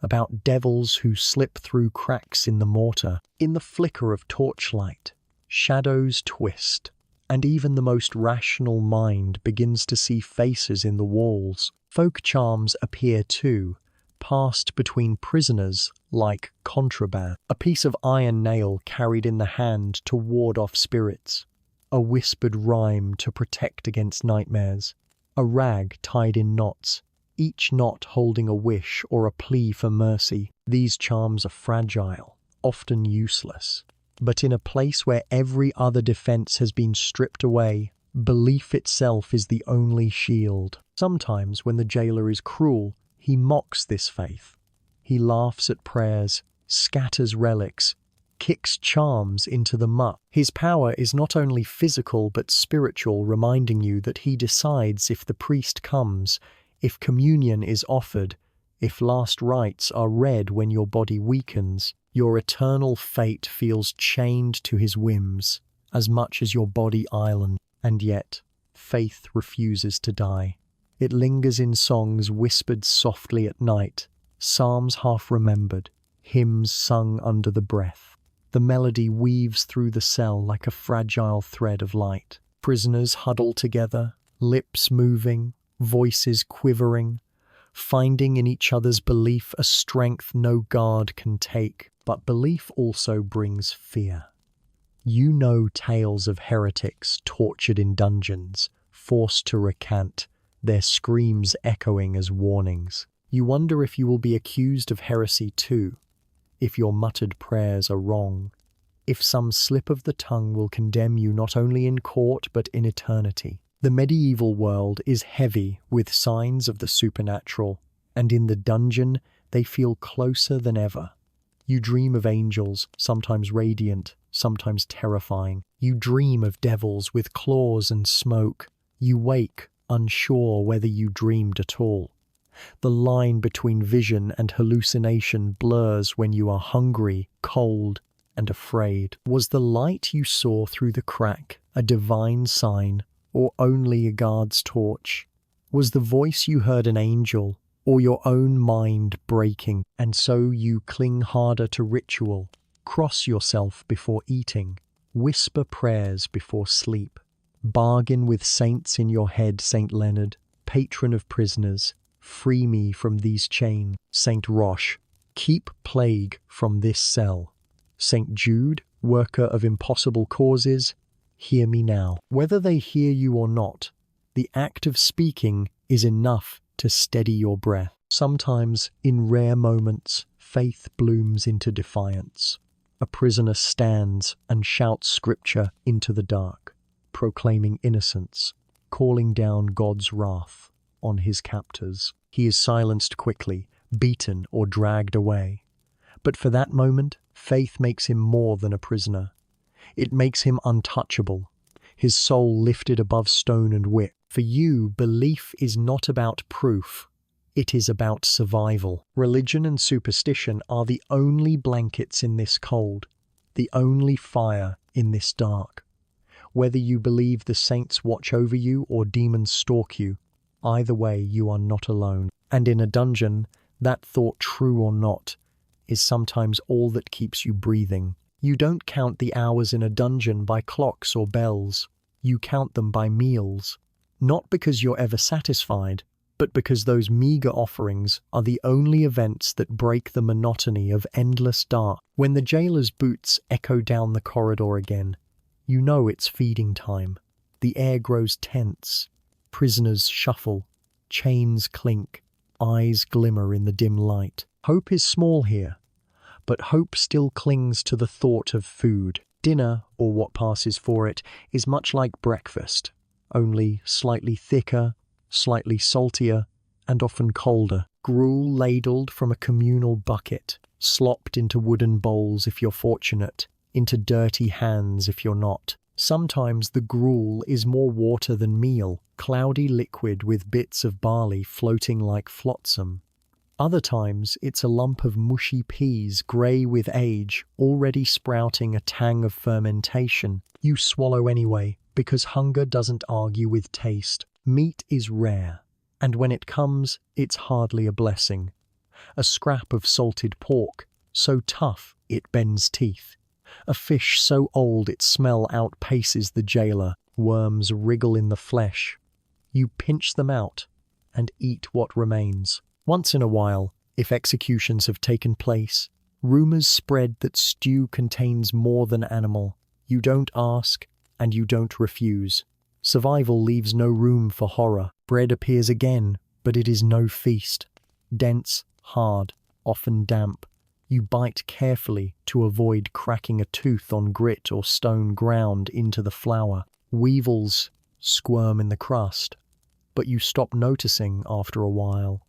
about devils who slip through cracks in the mortar. In the flicker of torchlight, shadows twist, and even the most rational mind begins to see faces in the walls. Folk charms appear too, passed between prisoners like contraband. A piece of iron nail carried in the hand to ward off spirits. A whispered rhyme to protect against nightmares. A rag tied in knots, each knot holding a wish or a plea for mercy. These charms are fragile, often useless. But in a place where every other defense has been stripped away, belief itself is the only shield. Sometimes when the jailer is cruel, he mocks this faith. He laughs at prayers, scatters relics, kicks charms into the muck. His power is not only physical but spiritual, reminding you that he decides if the priest comes, if communion is offered, if last rites are read when your body weakens. Your eternal fate feels chained to his whims, as much as your body island. And yet, faith refuses to die. It lingers in songs whispered softly at night, psalms half remembered, hymns sung under the breath. The melody weaves through the cell like a fragile thread of light. Prisoners huddle together, lips moving, voices quivering, finding in each other's belief a strength no guard can take. But belief also brings fear. You know tales of heretics tortured in dungeons, forced to recant, their screams echoing as warnings. You wonder if you will be accused of heresy too, if your muttered prayers are wrong, if some slip of the tongue will condemn you not only in court but in eternity. The medieval world is heavy with signs of the supernatural, and in the dungeon they feel closer than ever. You dream of angels, sometimes radiant, sometimes terrifying. You dream of devils with claws and smoke. You wake, unsure whether you dreamed at all. The line between vision and hallucination blurs when you are hungry, cold, and afraid. Was the light you saw through the crack a divine sign, or only a guard's torch? Was the voice you heard an angel, or your own mind breaking? And so you cling harder to ritual, cross yourself before eating, whisper prayers before sleep, bargain with saints in your head. Saint Leonard, patron of prisoners, free me from these chains. Saint Roche, keep plague from this cell. Saint Jude, worker of impossible causes, hear me now. Whether they hear you or not, the act of speaking is enough to steady your breath. Sometimes, in rare moments, faith blooms into defiance. A prisoner stands and shouts scripture into the dark, proclaiming innocence, calling down God's wrath on his captors. He is silenced quickly, beaten or dragged away. But for that moment, faith makes him more than a prisoner. It makes him untouchable, his soul lifted above stone and whip. For you, belief is not about proof. It is about survival. Religion and superstition are the only blankets in this cold, the only fire in this dark. Whether you believe the saints watch over you or demons stalk you, either way you are not alone. And in a dungeon, that thought, true or not, is sometimes all that keeps you breathing. You don't count the hours in a dungeon by clocks or bells. You count them by meals. Not because you're ever satisfied, but because those meager offerings are the only events that break the monotony of endless dark. When the jailer's boots echo down the corridor again, you know it's feeding time. The air grows tense. Prisoners shuffle. Chains clink. Eyes glimmer in the dim light. Hope is small here, but hope still clings to the thought of food. Dinner, or what passes for it, is much like breakfast, only slightly thicker, slightly saltier, and often colder. Gruel ladled from a communal bucket, slopped into wooden bowls if you're fortunate, into dirty hands if you're not. Sometimes the gruel is more water than meal, cloudy liquid with bits of barley floating like flotsam. Other times it's a lump of mushy peas, grey with age, already sprouting a tang of fermentation. You swallow anyway, because hunger doesn't argue with taste. Meat is rare, and when it comes, it's hardly a blessing. A scrap of salted pork, so tough it bends teeth. A fish so old its smell outpaces the jailer. Worms wriggle in the flesh. You pinch them out and eat what remains. Once in a while, if executions have taken place, rumors spread that stew contains more than animal. You don't ask, and you don't refuse. Survival leaves no room for horror. Bread appears again, but it is no feast. Dense, hard, often damp. You bite carefully to avoid cracking a tooth on grit or stone ground into the flour. Weevils squirm in the crust, but you stop noticing after a while.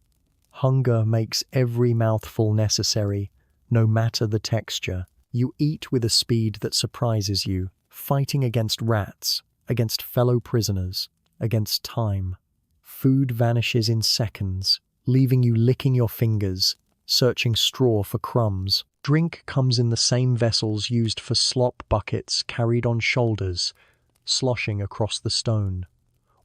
Hunger makes every mouthful necessary, no matter the texture. You eat with a speed that surprises you, fighting against rats, against fellow prisoners, against time. Food vanishes in seconds, leaving you licking your fingers, searching straw for crumbs. Drink comes in the same vessels used for slop buckets carried on shoulders, sloshing across the stone.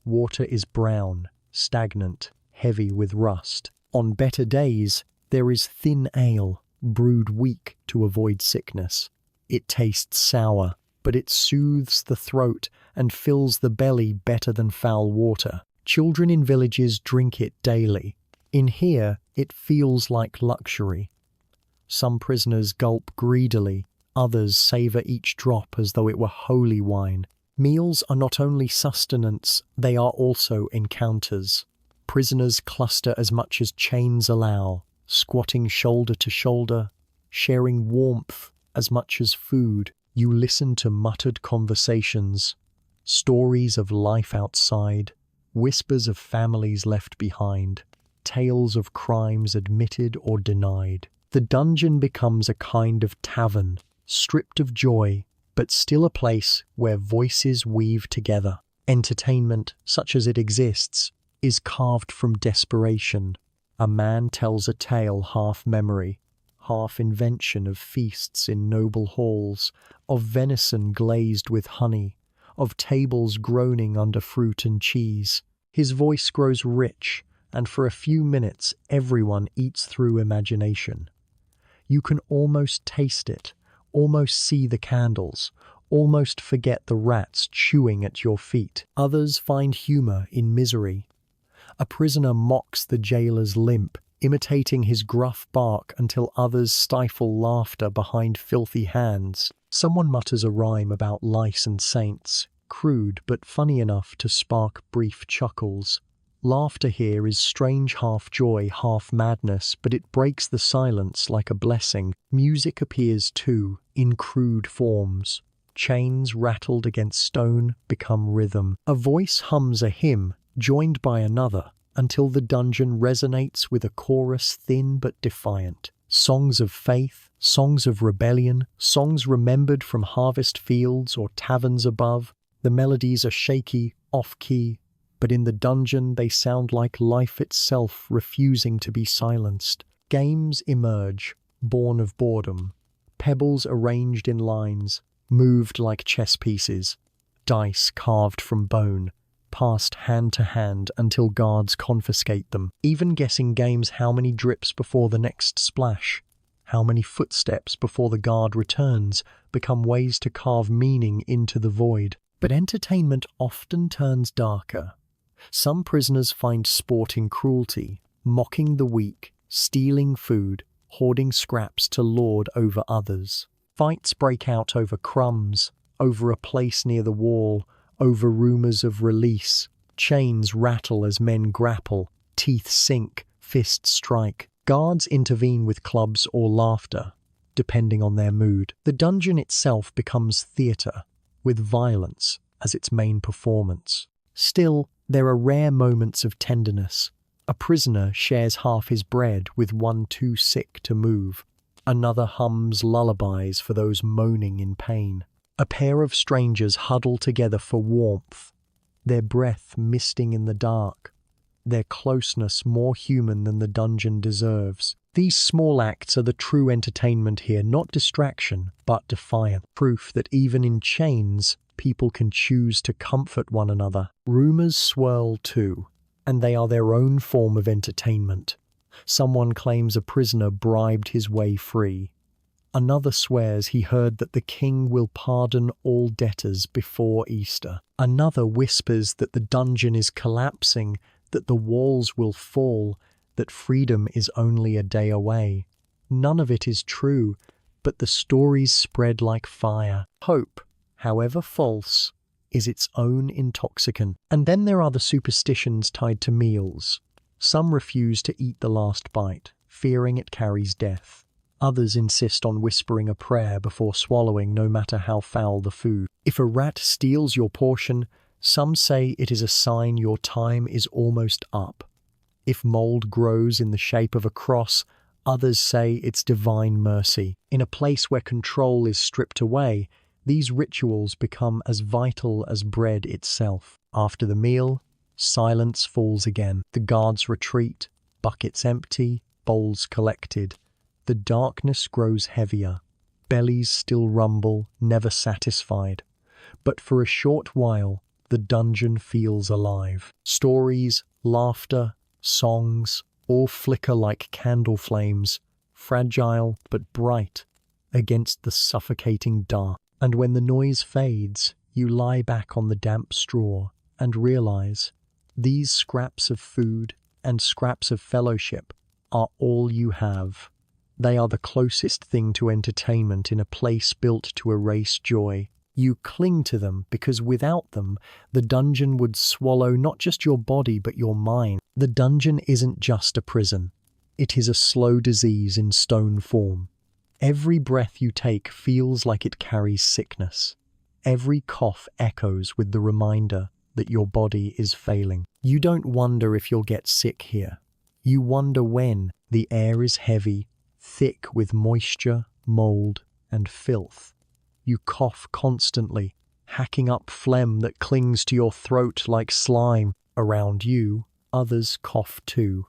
Water is brown, stagnant, heavy with rust. On better days, there is thin ale, brewed weak to avoid sickness. It tastes sour, but it soothes the throat and fills the belly better than foul water. Children in villages drink it daily. In here, it feels like luxury. Some prisoners gulp greedily, others savor each drop as though it were holy wine. Meals are not only sustenance, they are also encounters. Prisoners cluster as much as chains allow, squatting shoulder to shoulder, sharing warmth as much as food. You listen to muttered conversations, stories of life outside, whispers of families left behind, tales of crimes admitted or denied. The dungeon becomes a kind of tavern, stripped of joy, but still a place where voices weave together. Entertainment, such as it exists, is carved from desperation. A man tells a tale half memory, half invention of feasts in noble halls, of venison glazed with honey, of tables groaning under fruit and cheese. His voice grows rich, and for a few minutes everyone eats through imagination. You can almost taste it, almost see the candles, almost forget the rats chewing at your feet. Others find humor in misery. A prisoner mocks the jailer's limp, imitating his gruff bark until others stifle laughter behind filthy hands. Someone mutters a rhyme about lice and saints, crude but funny enough to spark brief chuckles. Laughter here is strange half joy, half madness, but it breaks the silence like a blessing. Music appears too, in crude forms. Chains rattled against stone become rhythm. A voice hums a hymn, joined by another, until the dungeon resonates with a chorus thin but defiant. Songs of faith, songs of rebellion, songs remembered from harvest fields or taverns above. The melodies are shaky, off-key, but in the dungeon they sound like life itself refusing to be silenced. Games emerge, born of boredom. Pebbles arranged in lines, moved like chess pieces. Dice carved from bone, passed hand to hand until guards confiscate them. Even guessing games how many drips before the next splash, how many footsteps before the guard returns, become ways to carve meaning into the void. But entertainment often turns darker. Some prisoners find sport in cruelty, mocking the weak, stealing food, hoarding scraps to lord over others. Fights break out over crumbs, over a place near the wall, over rumors of release. Chains rattle as men grapple, teeth sink, fists strike. Guards intervene with clubs or laughter, depending on their mood. The dungeon itself becomes theatre, with violence as its main performance. Still, there are rare moments of tenderness. A prisoner shares half his bread with one too sick to move. Another hums lullabies for those moaning in pain. A pair of strangers huddle together for warmth, their breath misting in the dark, their closeness more human than the dungeon deserves. These small acts are the true entertainment here, not distraction, but defiant. Proof that even in chains, people can choose to comfort one another. Rumors swirl too, and they are their own form of entertainment. Someone claims a prisoner bribed his way free. Another swears he heard that the king will pardon all debtors before Easter. Another whispers that the dungeon is collapsing, that the walls will fall, that freedom is only a day away. None of it is true, but the stories spread like fire. Hope, however false, is its own intoxicant. And then there are the superstitions tied to meals. Some refuse to eat the last bite, fearing it carries death. Others insist on whispering a prayer before swallowing, no matter how foul the food. If a rat steals your portion, some say it is a sign your time is almost up. If mold grows in the shape of a cross, others say it's divine mercy. In a place where control is stripped away, these rituals become as vital as bread itself. After the meal, silence falls again. The guards retreat, buckets empty, bowls collected. The darkness grows heavier. Bellies still rumble, never satisfied. But for a short while, the dungeon feels alive. Stories, laughter, songs, all flicker like candle flames, fragile but bright, against the suffocating dark. And when the noise fades, you lie back on the damp straw and realize these scraps of food and scraps of fellowship are all you have. They are the closest thing to entertainment in a place built to erase joy. You cling to them because without them, the dungeon would swallow not just your body but your mind. The dungeon isn't just a prison. It is a slow disease in stone form. Every breath you take feels like it carries sickness. Every cough echoes with the reminder that your body is failing. You don't wonder if you'll get sick here. You wonder when. The air is heavy, thick with moisture, mold, and filth. You cough constantly, hacking up phlegm that clings to your throat like slime. Around you, others cough too.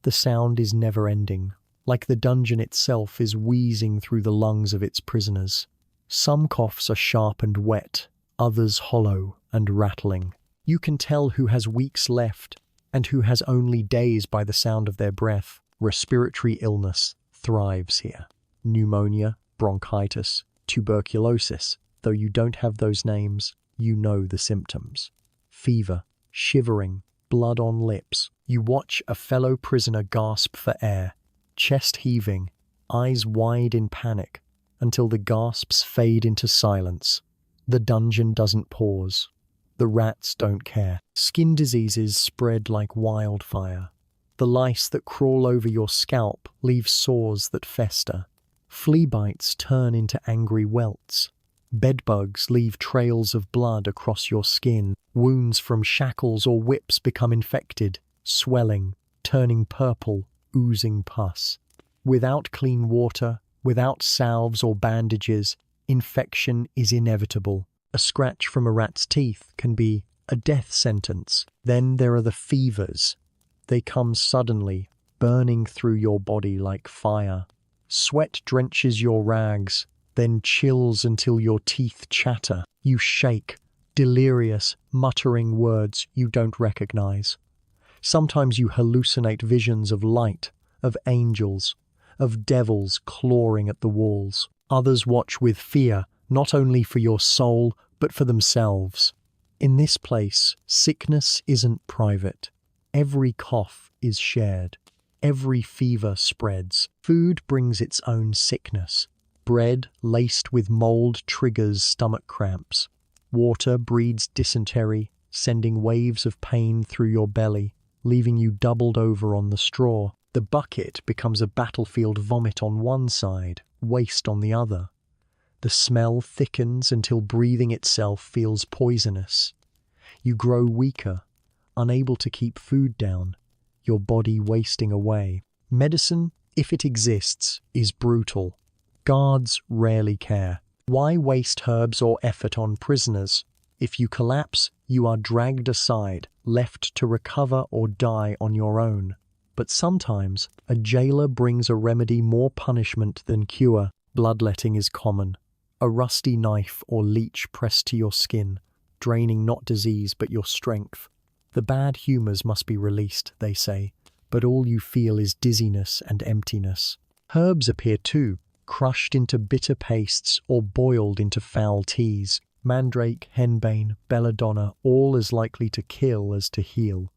The sound is never-ending, like the dungeon itself is wheezing through the lungs of its prisoners. Some coughs are sharp and wet, others hollow and rattling. You can tell who has weeks left and who has only days by the sound of their breath. Respiratory illness thrives here. Pneumonia, bronchitis, tuberculosis. Though you don't have those names, you know the symptoms. Fever, shivering, blood on lips. You watch a fellow prisoner gasp for air, chest heaving, eyes wide in panic, until the gasps fade into silence. The dungeon doesn't pause. The rats don't care. Skin diseases spread like wildfire. The lice that crawl over your scalp leave sores that fester. Flea bites turn into angry welts. Bedbugs leave trails of blood across your skin. Wounds from shackles or whips become infected, swelling, turning purple, oozing pus. Without clean water, without salves or bandages, infection is inevitable. A scratch from a rat's teeth can be a death sentence. Then there are the fevers. They come suddenly, burning through your body like fire. Sweat drenches your rags, then chills until your teeth chatter. You shake, delirious, muttering words you don't recognize. Sometimes you hallucinate visions of light, of angels, of devils clawing at the walls. Others watch with fear, not only for your soul, but for themselves. In this place, sickness isn't private. Every cough is shared. Every fever spreads. Food brings its own sickness. Bread laced with mold triggers stomach cramps. Water breeds dysentery, sending waves of pain through your belly, leaving you doubled over on the straw. The bucket becomes a battlefield vomit on one side, waste on the other. The smell thickens until breathing itself feels poisonous. You grow weaker, unable to keep food down, your body wasting away. Medicine, if it exists, is brutal. Guards rarely care. Why waste herbs or effort on prisoners? If you collapse, you are dragged aside, left to recover or die on your own. But sometimes, a jailer brings a remedy more punishment than cure. Bloodletting is common. A rusty knife or leech pressed to your skin, draining not disease but your strength. The bad humours must be released, they say, but all you feel is dizziness and emptiness. Herbs appear too, crushed into bitter pastes or boiled into foul teas. Mandrake, henbane, belladonna, all as likely to kill as to heal.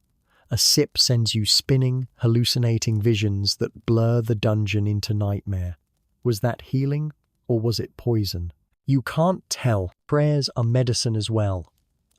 A sip sends you spinning, hallucinating visions that blur the dungeon into nightmare. Was that healing, or was it poison? You can't tell. Prayers are medicine as well.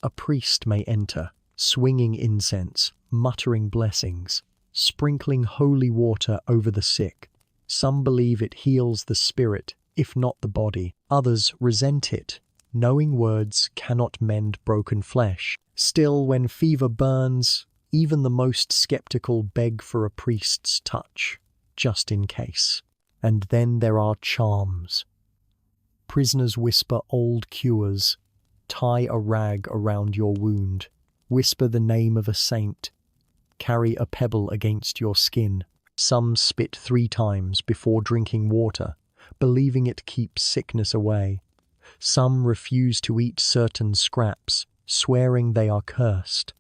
A priest may enter, swinging incense, muttering blessings, sprinkling holy water over the sick. Some believe it heals the spirit, if not the body. Others resent it, knowing words cannot mend broken flesh. Still, when fever burns, even the most skeptical beg for a priest's touch, just in case. And then there are charms. Prisoners whisper old cures, tie a rag around your wound, whisper the name of a saint, carry a pebble against your skin. Some spit 3 times before drinking water, believing it keeps sickness away. Some refuse to eat certain scraps, swearing they are cursed.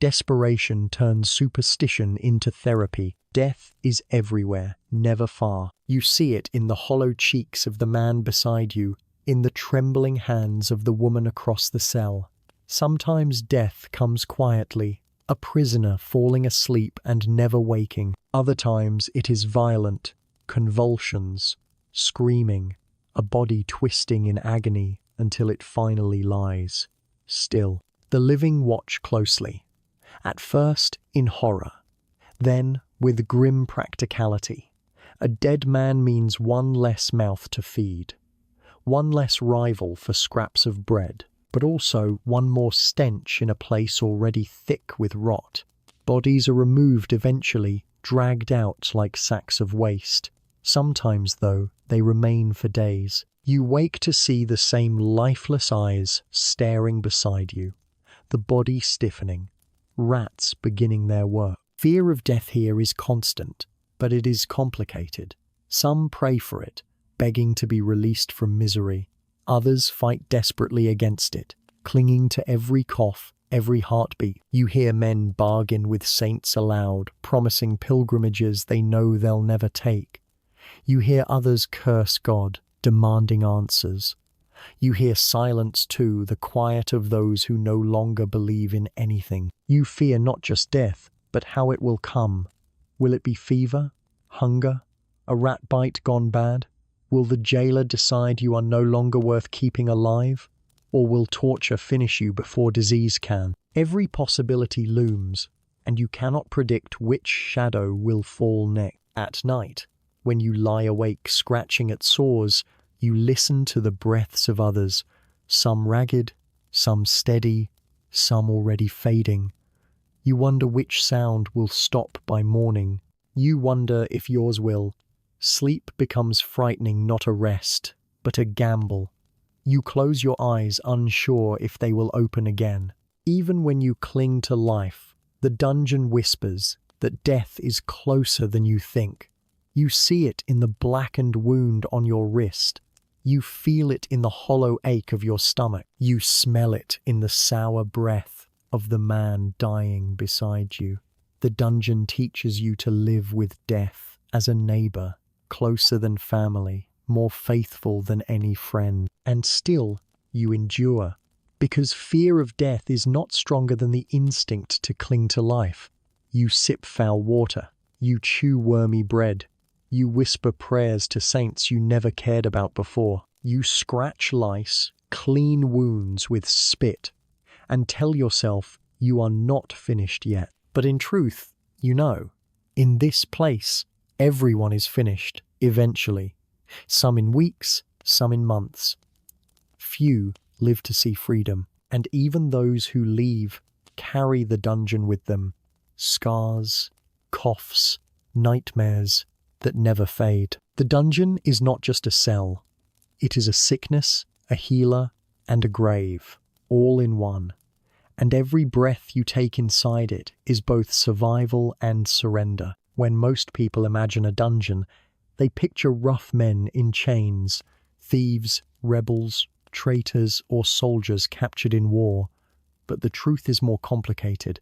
Desperation turns superstition into therapy. Death is everywhere, never far. You see it in the hollow cheeks of the man beside you, in the trembling hands of the woman across the cell. Sometimes death comes quietly, a prisoner falling asleep and never waking. Other times it is violent, convulsions, screaming, a body twisting in agony until it finally lies still. The living watch closely, at first in horror, then with grim practicality. A dead man means one less mouth to feed, one less rival for scraps of bread, but also one more stench in a place already thick with rot. Bodies are removed eventually, dragged out like sacks of waste. Sometimes, though, they remain for days. You wake to see the same lifeless eyes staring beside you, the body stiffening, rats beginning their work. Fear of death here is constant, but it is complicated. Some pray for it, begging to be released from misery. Others fight desperately against it, clinging to every cough, every heartbeat. You hear men bargain with saints aloud, promising pilgrimages they know they'll never take. You hear others curse God, demanding answers. You hear silence too, the quiet of those who no longer believe in anything. You fear not just death, but how it will come. Will it be fever? Hunger? A rat bite gone bad? Will the jailer decide you are no longer worth keeping alive? Or will torture finish you before disease can? Every possibility looms, and you cannot predict which shadow will fall next. At night, when you lie awake scratching at sores, you listen to the breaths of others, some ragged, some steady, some already fading. You wonder which sound will stop by morning. You wonder if yours will. Sleep becomes frightening, not a rest, but a gamble. You close your eyes, unsure if they will open again. Even when you cling to life, the dungeon whispers that death is closer than you think. You see it in the blackened wound on your wrist. You feel it in the hollow ache of your stomach. You smell it in the sour breath of the man dying beside you. The dungeon teaches you to live with death as a neighbor, closer than family, more faithful than any friend. And still, you endure, because fear of death is not stronger than the instinct to cling to life. You sip foul water. You chew wormy bread. You whisper prayers to saints you never cared about before. You scratch lice, clean wounds with spit, and tell yourself you are not finished yet. But in truth, you know, in this place, everyone is finished, eventually. Some in weeks, some in months. Few live to see freedom, and even those who leave carry the dungeon with them. Scars, coughs, nightmares that never fade. The dungeon is not just a cell. It is a sickness, a healer, and a grave, all in one. And every breath you take inside it is both survival and surrender. When most people imagine a dungeon, they picture rough men in chains, thieves, rebels, traitors, or soldiers captured in war. But the truth is more complicated.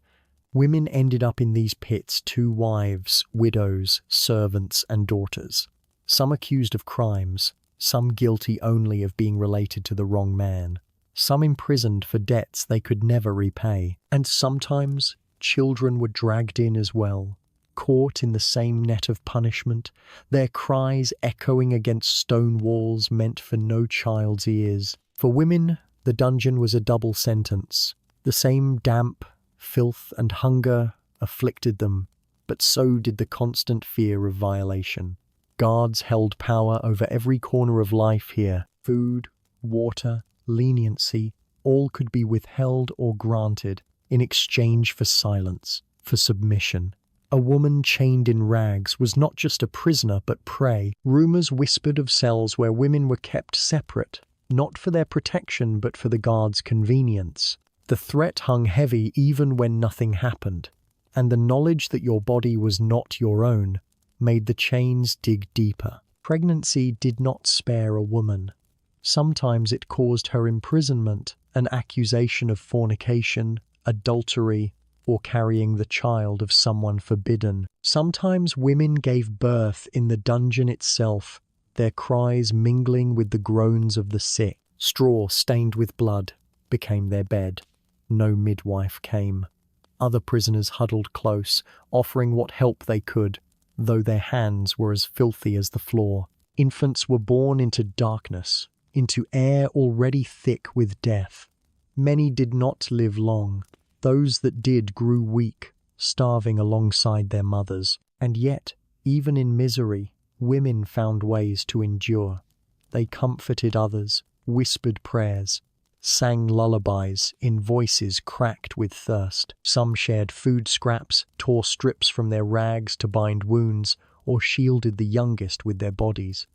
Women ended up in these pits, 2 wives, widows, servants, and daughters. Some accused of crimes, some guilty only of being related to the wrong man, some imprisoned for debts they could never repay, and sometimes children were dragged in as well, caught in the same net of punishment, their cries echoing against stone walls meant for no child's ears. For women, the dungeon was a double sentence. The same damp, filth, and hunger afflicted them, but so did the constant fear of violation. Guards held power over every corner of life here. Food, water, leniency, all could be withheld or granted in exchange for silence, for submission. A woman chained in rags was not just a prisoner but prey. Rumors whispered of cells where women were kept separate, not for their protection but for the guards' convenience. The threat hung heavy even when nothing happened, and the knowledge that your body was not your own made the chains dig deeper. Pregnancy did not spare a woman. Sometimes it caused her imprisonment, an accusation of fornication, adultery, or carrying the child of someone forbidden. Sometimes women gave birth in the dungeon itself, their cries mingling with the groans of the sick. Straw stained with blood became their bed. No midwife came. Other prisoners huddled close, offering what help they could, though their hands were as filthy as the floor. Infants were born into darkness, into air already thick with death. Many did not live long. Those that did grew weak, starving alongside their mothers. And yet, even in misery, women found ways to endure. They comforted others, whispered prayers, sang lullabies in voices cracked with thirst. Some shared food scraps, tore strips from their rags to bind wounds, or shielded the youngest with their bodies.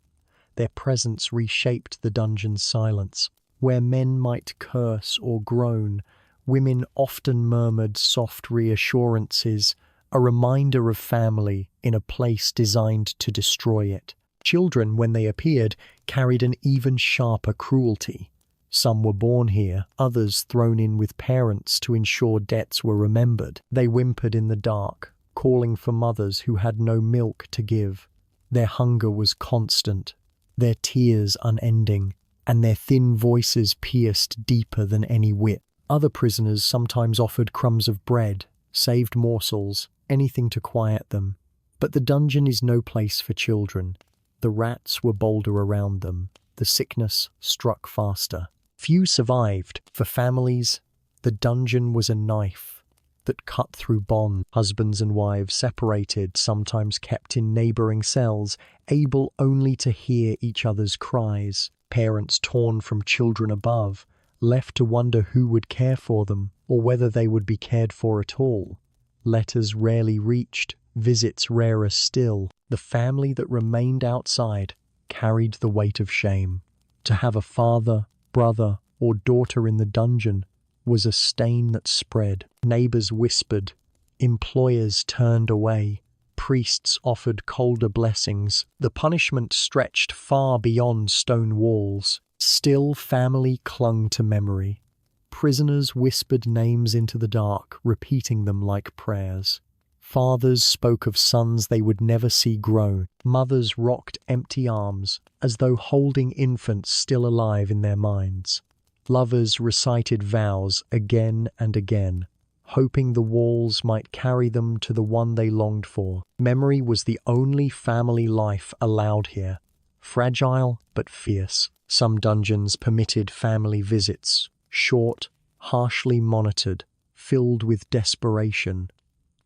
Their presence reshaped the dungeon's silence. Where men might curse or groan, women often murmured soft reassurances, a reminder of family in a place designed to destroy it. Children, when they appeared, carried an even sharper cruelty. Some were born here, others thrown in with parents to ensure debts were remembered. They whimpered in the dark, calling for mothers who had no milk to give. Their hunger was constant, their tears unending, and their thin voices pierced deeper than any whip. Other prisoners sometimes offered crumbs of bread, saved morsels, anything to quiet them. But the dungeon is no place for children. The rats were bolder around them. The sickness struck faster. Few survived. For families, the dungeon was a knife that cut through bond. Husbands and wives separated, sometimes kept in neighboring cells, able only to hear each other's cries. Parents torn from children above, left to wonder who would care for them, or whether they would be cared for at all. Letters rarely reached, visits rarer still. The family that remained outside carried the weight of shame. To have a father, brother, or daughter in the dungeon was a stain that spread. Neighbors whispered, employers turned away, priests offered colder blessings. The punishment stretched far beyond stone walls. Still, family clung to memory. Prisoners whispered names into the dark, repeating them like prayers. Fathers spoke of sons they would never see grow. Mothers rocked empty arms, as though holding infants still alive in their minds. Lovers recited vows again and again, hoping the walls might carry them to the one they longed for. Memory was the only family life allowed here, fragile but fierce. Some dungeons permitted family visits, short, harshly monitored, filled with desperation.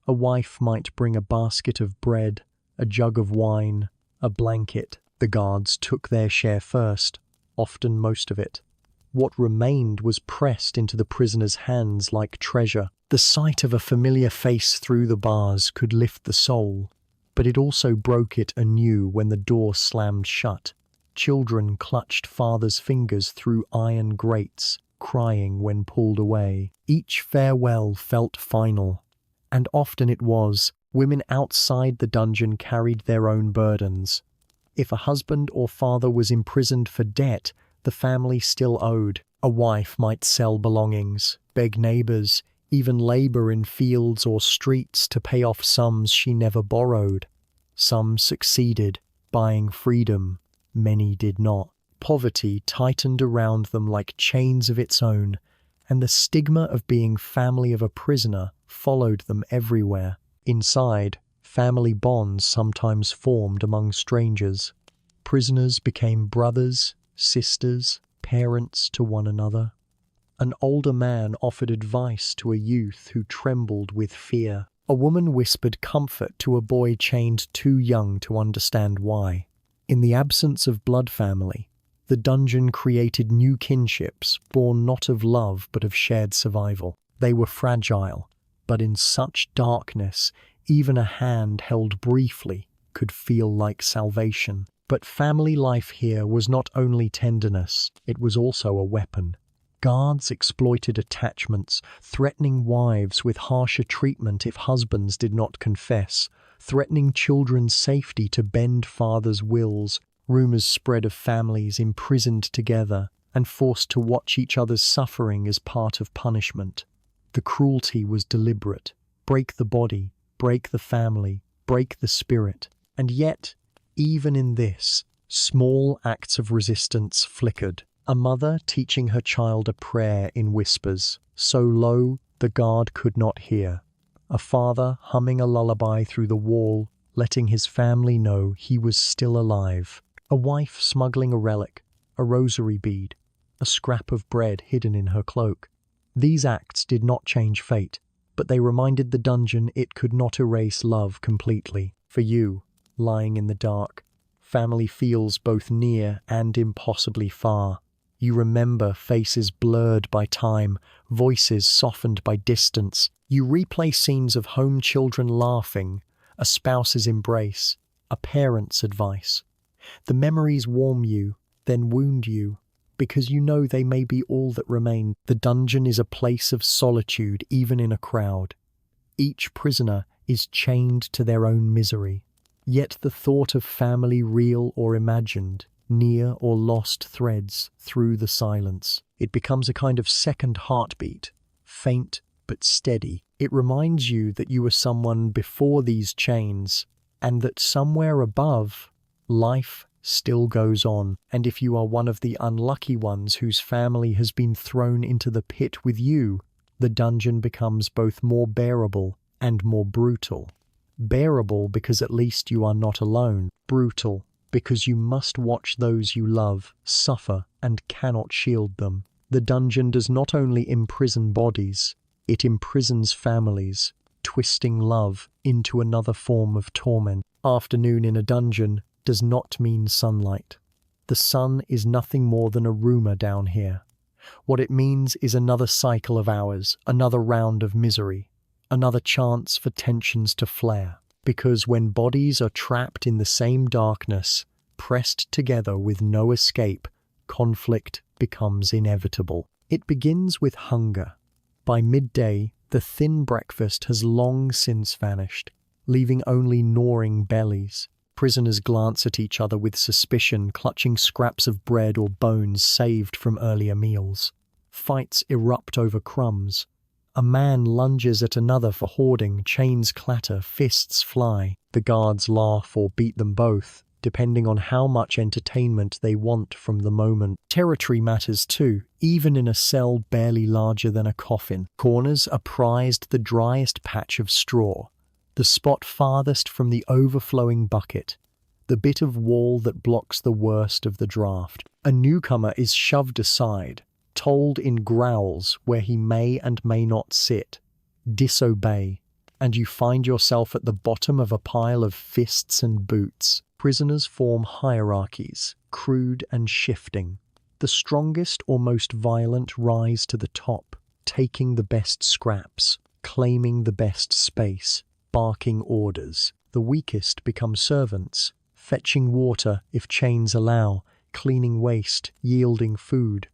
A wife might bring a basket of bread, a jug of wine, a blanket. The guards took their share first, often most of it. What remained was pressed into the prisoner's hands like treasure. The sight of a familiar face through the bars could lift the soul, but it also broke it anew when the door slammed shut. Children clutched fathers' fingers through iron grates, crying when pulled away. Each farewell felt final, and often it was. Women outside the dungeon carried their own burdens. If a husband or father was imprisoned for debt, the family still owed. A wife might sell belongings, beg neighbors, even labor in fields or streets to pay off sums she never borrowed. Some succeeded, buying freedom. Many did not. Poverty tightened around them like chains of its own, and the stigma of being family of a prisoner followed them everywhere. Inside, family bonds sometimes formed among strangers. Prisoners became brothers, sisters, parents to one another. An older man offered advice to a youth who trembled with fear. A woman whispered comfort to a boy chained too young to understand why. In the absence of blood family, the dungeon created new kinships, born not of love but of shared survival. They were fragile, but in such darkness, even a hand held briefly could feel like salvation. But family life here was not only tenderness, it was also a weapon. Guards exploited attachments, threatening wives with harsher treatment if husbands did not confess, threatening children's safety to bend fathers' wills. Rumors spread of families imprisoned together and forced to watch each other's suffering as part of punishment. The cruelty was deliberate. Break the body, break the family, break the spirit. And yet, even in this, small acts of resistance flickered. A mother teaching her child a prayer in whispers, so low the guard could not hear. A father humming a lullaby through the wall, letting his family know he was still alive. A wife smuggling a relic, a rosary bead, a scrap of bread hidden in her cloak. These acts did not change fate, but they reminded the dungeon it could not erase love completely. For you, lying in the dark, family feels both near and impossibly far. You remember faces blurred by time, voices softened by distance. You replay scenes of home children laughing, a spouse's embrace, a parent's advice. The memories warm you, then wound you, because you know they may be all that remain. The dungeon is a place of solitude, even in a crowd. Each prisoner is chained to their own misery. Yet the thought of family, real or imagined, near or lost, threads through the silence. It becomes a kind of second heartbeat, faint but steady. It reminds you that you were someone before these chains, and that somewhere above, life still goes on. And if you are one of the unlucky ones whose family has been thrown into the pit with you, the dungeon becomes both more bearable and more brutal. Bearable because at least you are not alone. Brutal because you must watch those you love suffer and cannot shield them. The dungeon does not only imprison bodies, it imprisons families, twisting love into another form of torment. Afternoon in a dungeon does not mean sunlight. The sun is nothing more than a rumor down here. What it means is another cycle of hours, another round of misery, another chance for tensions to flare. Because when bodies are trapped in the same darkness, pressed together with no escape, conflict becomes inevitable. It begins with hunger. By midday, the thin breakfast has long since vanished, leaving only gnawing bellies. Prisoners glance at each other with suspicion, clutching scraps of bread or bones saved from earlier meals. Fights erupt over crumbs. A man lunges at another for hoarding, chains clatter, fists fly. The guards laugh or beat them both, depending on how much entertainment they want from the moment. Territory matters too, even in a cell barely larger than a coffin. Corners are prized the driest patch of straw, the spot farthest from the overflowing bucket, the bit of wall that blocks the worst of the draft. A newcomer is shoved aside, told in growls where he may and may not sit. Disobey, and you find yourself at the bottom of a pile of fists and boots. Prisoners form hierarchies, crude and shifting. The strongest or most violent rise to the top, taking the best scraps, claiming the best space, barking orders. The weakest become servants, fetching water if chains allow, cleaning waste, yielding food.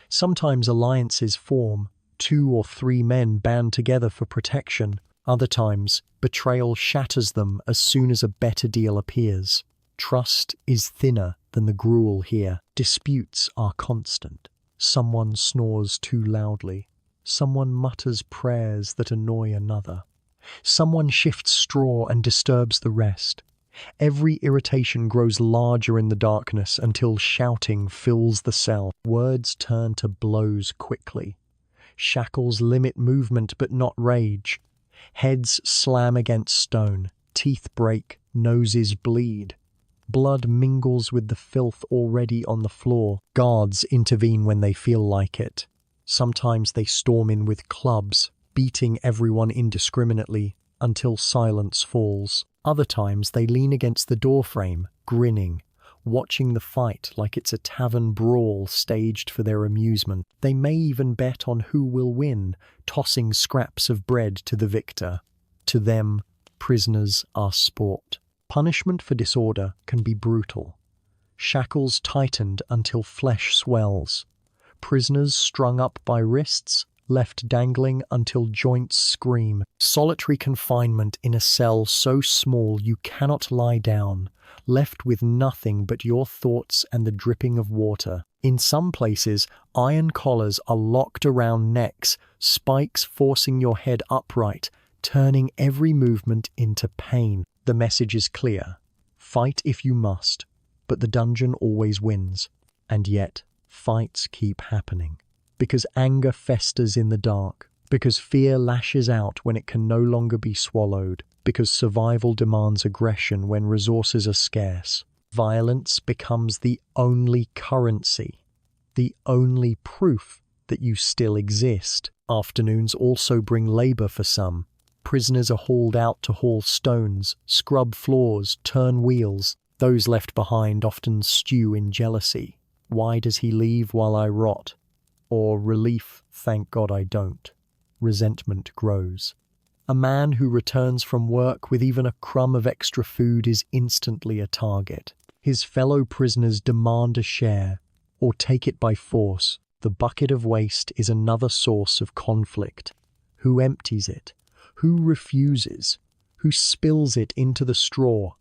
Sometimes alliances form, 2 or 3 men band together for protection. Other times, betrayal shatters them as soon as a better deal appears. Trust is thinner than the gruel here. Disputes are constant. Someone snores too loudly. Someone mutters prayers that annoy another. Someone shifts straw and disturbs the rest. Every irritation grows larger in the darkness until shouting fills the cell. Words turn to blows quickly. Shackles limit movement but not rage. Heads slam against stone. Teeth break. Noses bleed. Blood mingles with the filth already on the floor. Guards intervene when they feel like it. Sometimes they storm in with clubs, beating everyone indiscriminately until silence falls. Other times they lean against the doorframe, grinning, watching the fight like it's a tavern brawl staged for their amusement. They may even bet on who will win, tossing scraps of bread to the victor. To them, prisoners are sport. Punishment for disorder can be brutal. Shackles tightened until flesh swells. Prisoners strung up by wrists, left dangling until joints scream. Solitary confinement in a cell so small you cannot lie down, left with nothing but your thoughts and the dripping of water. In some places, iron collars are locked around necks spikes forcing your head upright, turning every movement into pain. The message is clear. Fight if you must, but the dungeon always wins. And yet, fights keep happening. Because anger festers in the dark. Because fear lashes out when it can no longer be swallowed. Because survival demands aggression when resources are scarce. Violence becomes the only currency, the only proof that you still exist. Afternoons also bring labor for some. Prisoners are hauled out to haul stones, scrub floors, turn wheels. Those left behind often stew in jealousy. Why does he leave while I rot? Or relief, thank God I don't. Resentment grows. A man who returns from work with even a crumb of extra food is instantly a target. His fellow prisoners demand a share, or take it by force. The bucket of waste is another source of conflict. Who empties it? Who refuses? Who spills it into the straw,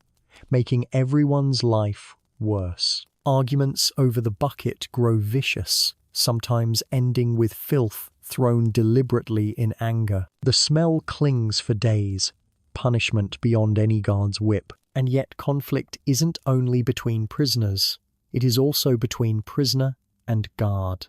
making everyone's life worse? Arguments over the bucket grow vicious, sometimes ending with filth thrown deliberately in anger. The smell clings for days, punishment beyond any guard's whip. And yet conflict isn't only between prisoners, it is also between prisoner and guard.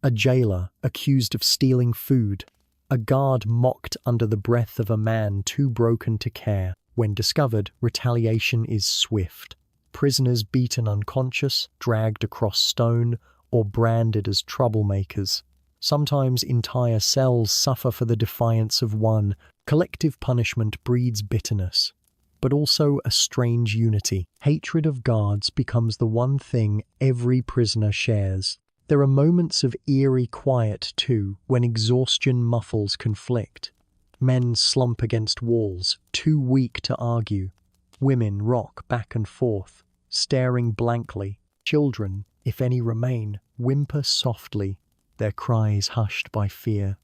A jailer accused of stealing food, a guard mocked under the breath of a man too broken to care. When discovered, retaliation is swift. Prisoners beaten unconscious, dragged across stone, or branded as troublemakers. Sometimes entire cells suffer for the defiance of one. Collective punishment breeds bitterness, but also a strange unity. Hatred of guards becomes the one thing every prisoner shares. There are moments of eerie quiet, too, when exhaustion muffles conflict. Men slump against walls, too weak to argue. Women rock back and forth, staring blankly. Children, if any remain, whimper softly, their cries hushed by fear.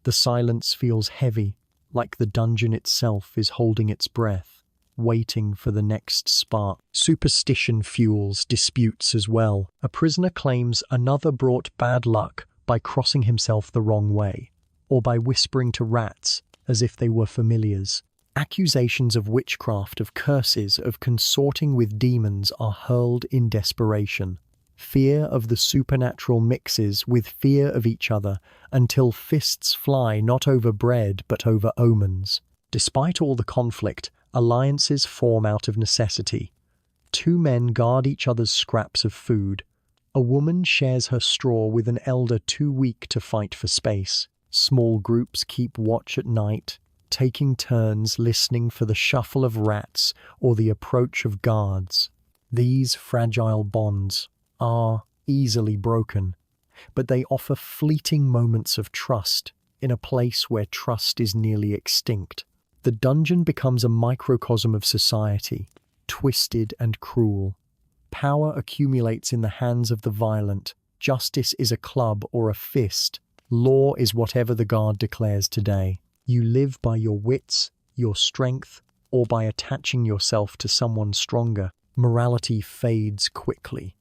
The silence feels heavy, like the dungeon itself is holding its breath, waiting for the next spark. Superstition fuels disputes as well. A prisoner claims another brought bad luck by crossing himself the wrong way, or by whispering to rats as if they were familiars. Accusations of witchcraft, of curses, of consorting with demons are hurled in desperation. Fear of the supernatural mixes with fear of each other until fists fly not over bread but over omens. Despite all the conflict, alliances form out of necessity. Two men guard each other's scraps of food. A woman shares her straw with an elder too weak to fight for space. Small groups keep watch at night, taking turns listening for the shuffle of rats or the approach of guards. These fragile bonds are easily broken, but they offer fleeting moments of trust in a place where trust is nearly extinct. The dungeon becomes a microcosm of society, twisted and cruel. Power accumulates in the hands of the violent. Justice is a club or a fist. Law is whatever the guard declares today. You live by your wits, your strength, or by attaching yourself to someone stronger. Morality fades quickly.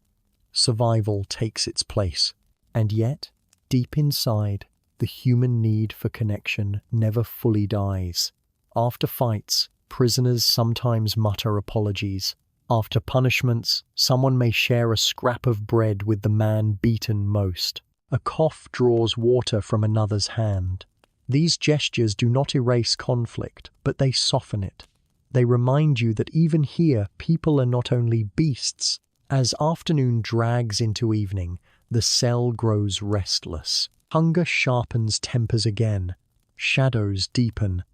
Survival takes its place. And yet, deep inside, the human need for connection never fully dies. After fights, prisoners sometimes mutter apologies. After punishments, someone may share a scrap of bread with the man beaten most. A cough draws water from another's hand. These gestures do not erase conflict, but they soften it. They remind you that even here, people are not only beasts. As afternoon drags into evening, the cell grows restless. Hunger sharpens tempers again. Shadows deepen.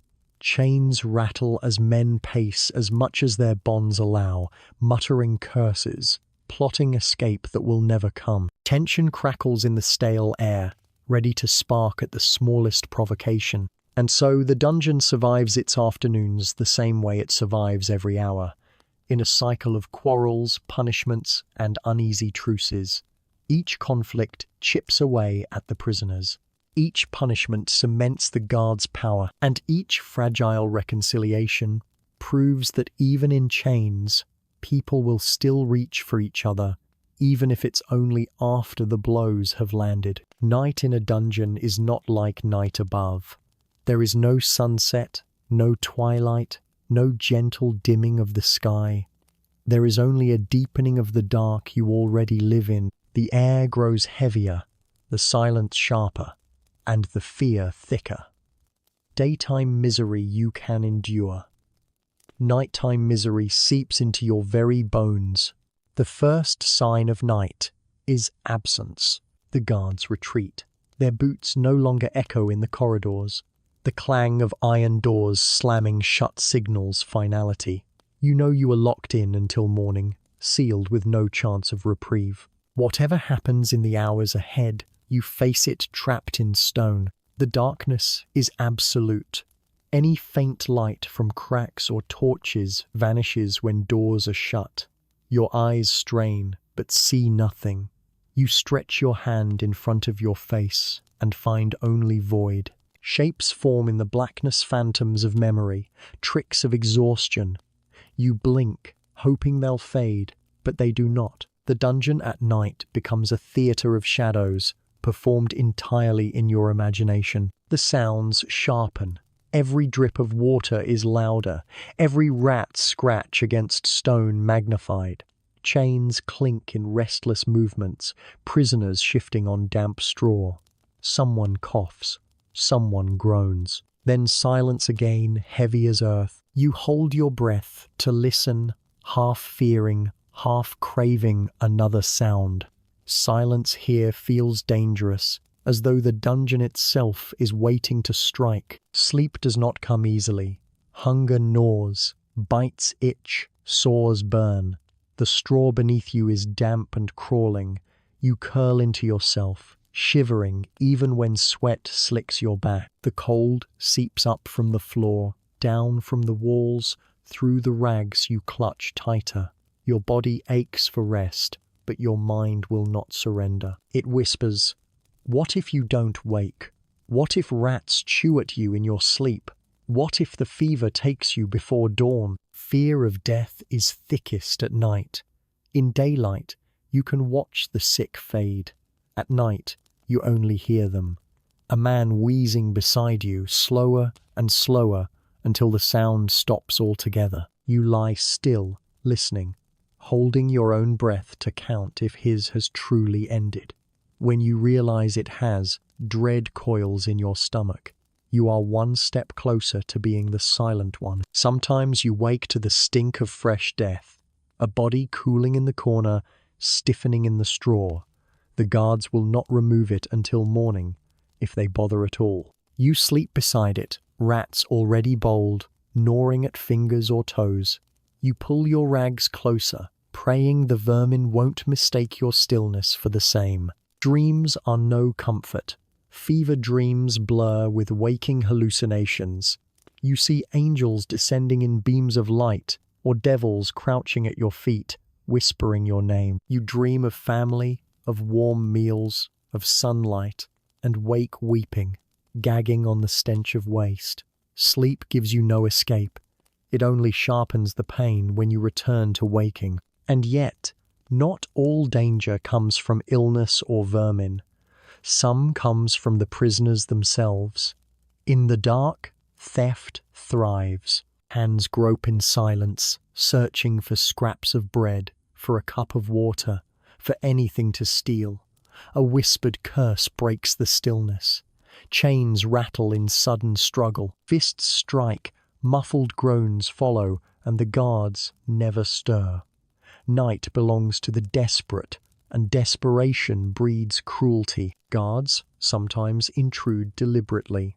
Chains rattle as men pace as much as their bonds allow, muttering curses, plotting escape that will never come. Tension crackles in the stale air, ready to spark at the smallest provocation. And so the dungeon survives its afternoons the same way it survives every hour, in a cycle of quarrels, punishments, and uneasy truces. Each conflict chips away at the prisoners. Each punishment cements the guard's power, and each fragile reconciliation proves that even in chains, people will still reach for each other, even if it's only after the blows have landed. Night in a dungeon is not like night above. There is no sunset, no twilight, no gentle dimming of the sky. There is only a deepening of the dark you already live in. The air grows heavier, the silence sharper, and the fear thicker. Daytime misery you can endure. Nighttime misery seeps into your very bones. The first sign of night is absence. The guards retreat. Their boots no longer echo in the corridors. The clang of iron doors slamming shut signals finality. You know you are locked in until morning, sealed with no chance of reprieve. Whatever happens in the hours ahead, you face it trapped in stone. The darkness is absolute. Any faint light from cracks or torches vanishes when doors are shut. Your eyes strain, but see nothing. You stretch your hand in front of your face and find only void. Shapes form in the blackness, phantoms of memory, tricks of exhaustion. You blink, hoping they'll fade, but they do not. The dungeon at night becomes a theater of shadows, performed entirely in your imagination. The sounds sharpen. Every drip of water is louder, every rat scratch against stone magnified. Chains clink in restless movements, prisoners shifting on damp straw. Someone coughs, someone groans. Then silence again, heavy as earth. You hold your breath to listen, half fearing, half craving another sound. Silence here feels dangerous, as though the dungeon itself is waiting to strike. Sleep does not come easily. Hunger gnaws, bites itch, sores burn. The straw beneath you is damp and crawling. You curl into yourself, shivering even when sweat slicks your back. The cold seeps up from the floor, down from the walls, through the rags you clutch tighter. Your body aches for rest, but your mind will not surrender. It whispers, "What if you don't wake? What if rats chew at you in your sleep? What if the fever takes you before dawn?" Fear of death is thickest at night. In daylight, you can watch the sick fade. At night, you only hear them. A man wheezing beside you, slower and slower, until the sound stops altogether. You lie still, listening, holding your own breath to count if his has truly ended. When you realize it has, dread coils in your stomach. You are one step closer to being the silent one. Sometimes you wake to the stink of fresh death, a body cooling in the corner, stiffening in the straw. The guards will not remove it until morning, if they bother at all. You sleep beside it, rats already bold, gnawing at fingers or toes. You pull your rags closer, praying the vermin won't mistake your stillness for the same. Dreams are no comfort. Fever dreams blur with waking hallucinations. You see angels descending in beams of light, or devils crouching at your feet, whispering your name. You dream of family, of warm meals, of sunlight, and wake weeping, gagging on the stench of waste. Sleep gives you no escape. It only sharpens the pain when you return to waking. And yet, not all danger comes from illness or vermin. Some comes from the prisoners themselves. In the dark, theft thrives. Hands grope in silence, searching for scraps of bread, for a cup of water, for anything to steal. A whispered curse breaks the stillness. Chains rattle in sudden struggle. Fists strike, muffled groans follow, and the guards never stir. Night belongs to the desperate, and desperation breeds cruelty. Guards sometimes intrude deliberately.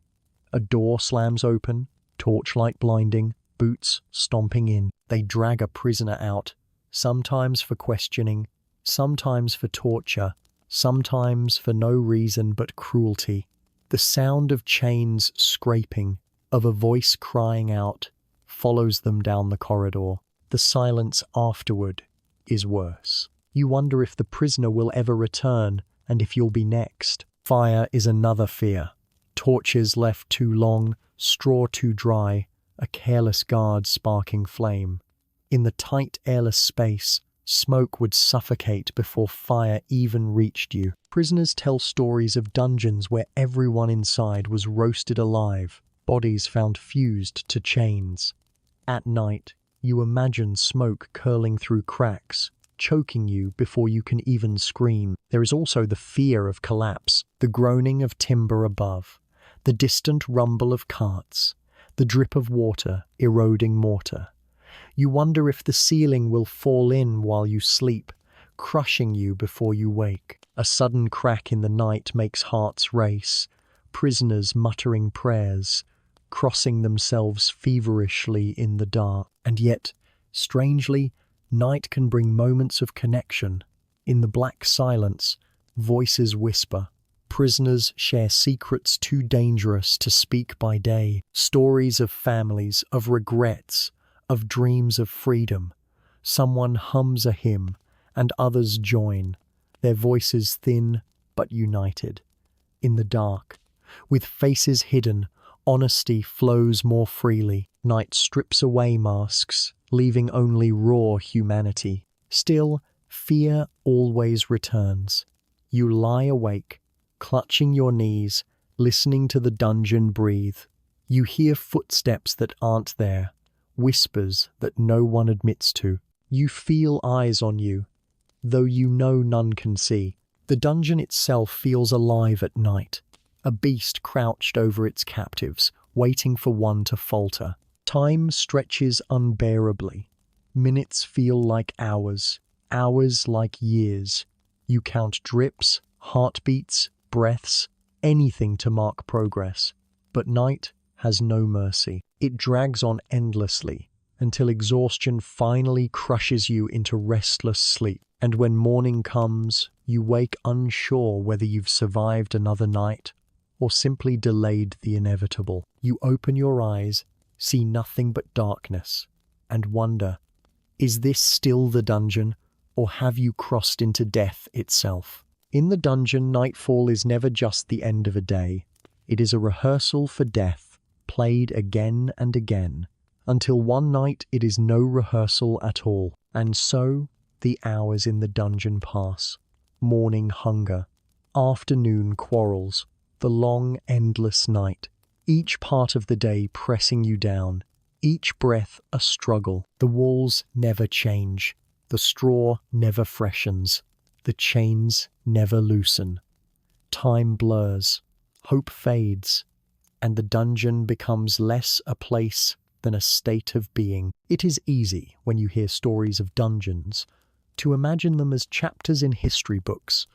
A door slams open, torchlight blinding, boots stomping in. They drag a prisoner out, sometimes for questioning, sometimes for torture, sometimes for no reason but cruelty. The sound of chains scraping, of a voice crying out, follows them down the corridor. The silence afterward is worse. You wonder if the prisoner will ever return, and if you'll be next. Fire is another fear. Torches left too long, straw too dry, a careless guard sparking flame. In the tight, airless space, Smoke would suffocate before fire even reached you. Prisoners tell stories of dungeons where everyone inside was roasted alive, bodies found fused to chains. At night, you imagine smoke curling through cracks, choking you before you can even scream. There is also the fear of collapse, the groaning of timber above, the distant rumble of carts, the drip of water eroding mortar. You wonder if the ceiling will fall in while you sleep, crushing you before you wake. A sudden crack in the night makes hearts race, prisoners muttering prayers, crossing themselves feverishly in the dark. And yet, strangely, night can bring moments of connection. In the black silence, voices whisper. Prisoners share secrets too dangerous to speak by day. Stories of families, of regrets, of dreams of freedom. Someone hums a hymn, and others join, their voices thin but united. In the dark, with faces hidden, honesty flows more freely. Night strips away masks, leaving only raw humanity. Still, fear always returns. You lie awake, clutching your knees, listening to the dungeon breathe. You hear footsteps that aren't there, whispers that no one admits to. You feel eyes on you, though you know none can see. The dungeon itself feels alive at night, a beast crouched over its captives, waiting for one to falter. Time stretches unbearably. Minutes feel like hours, hours like years. You count drips, heartbeats, breaths, anything to mark progress. But night has no mercy. It drags on endlessly until exhaustion finally crushes you into restless sleep. And when morning comes, you wake unsure whether you've survived another night or simply delayed the inevitable. You open your eyes, see nothing but darkness, and wonder, is this still the dungeon, or have you crossed into death itself? In the dungeon, nightfall is never just the end of a day. It is a rehearsal for death, played again and again, until one night it is no rehearsal at all. And so, the hours in the dungeon pass. Morning hunger, afternoon quarrels, the long, endless night. Each part of the day pressing you down, each breath a struggle. The walls never change, the straw never freshens, the chains never loosen. Time blurs, hope fades, and the dungeon becomes less a place than a state of being. It is easy, when you hear stories of dungeons, to imagine them as chapters in history books,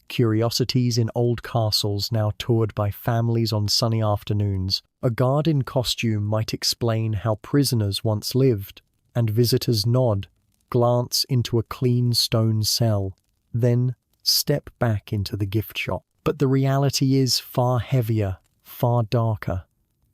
curiosities in old castles now toured by families on sunny afternoons. A guard in costume might explain how prisoners once lived, and visitors nod, glance into a clean stone cell, then step back into the gift shop. But the reality is far heavier, far darker.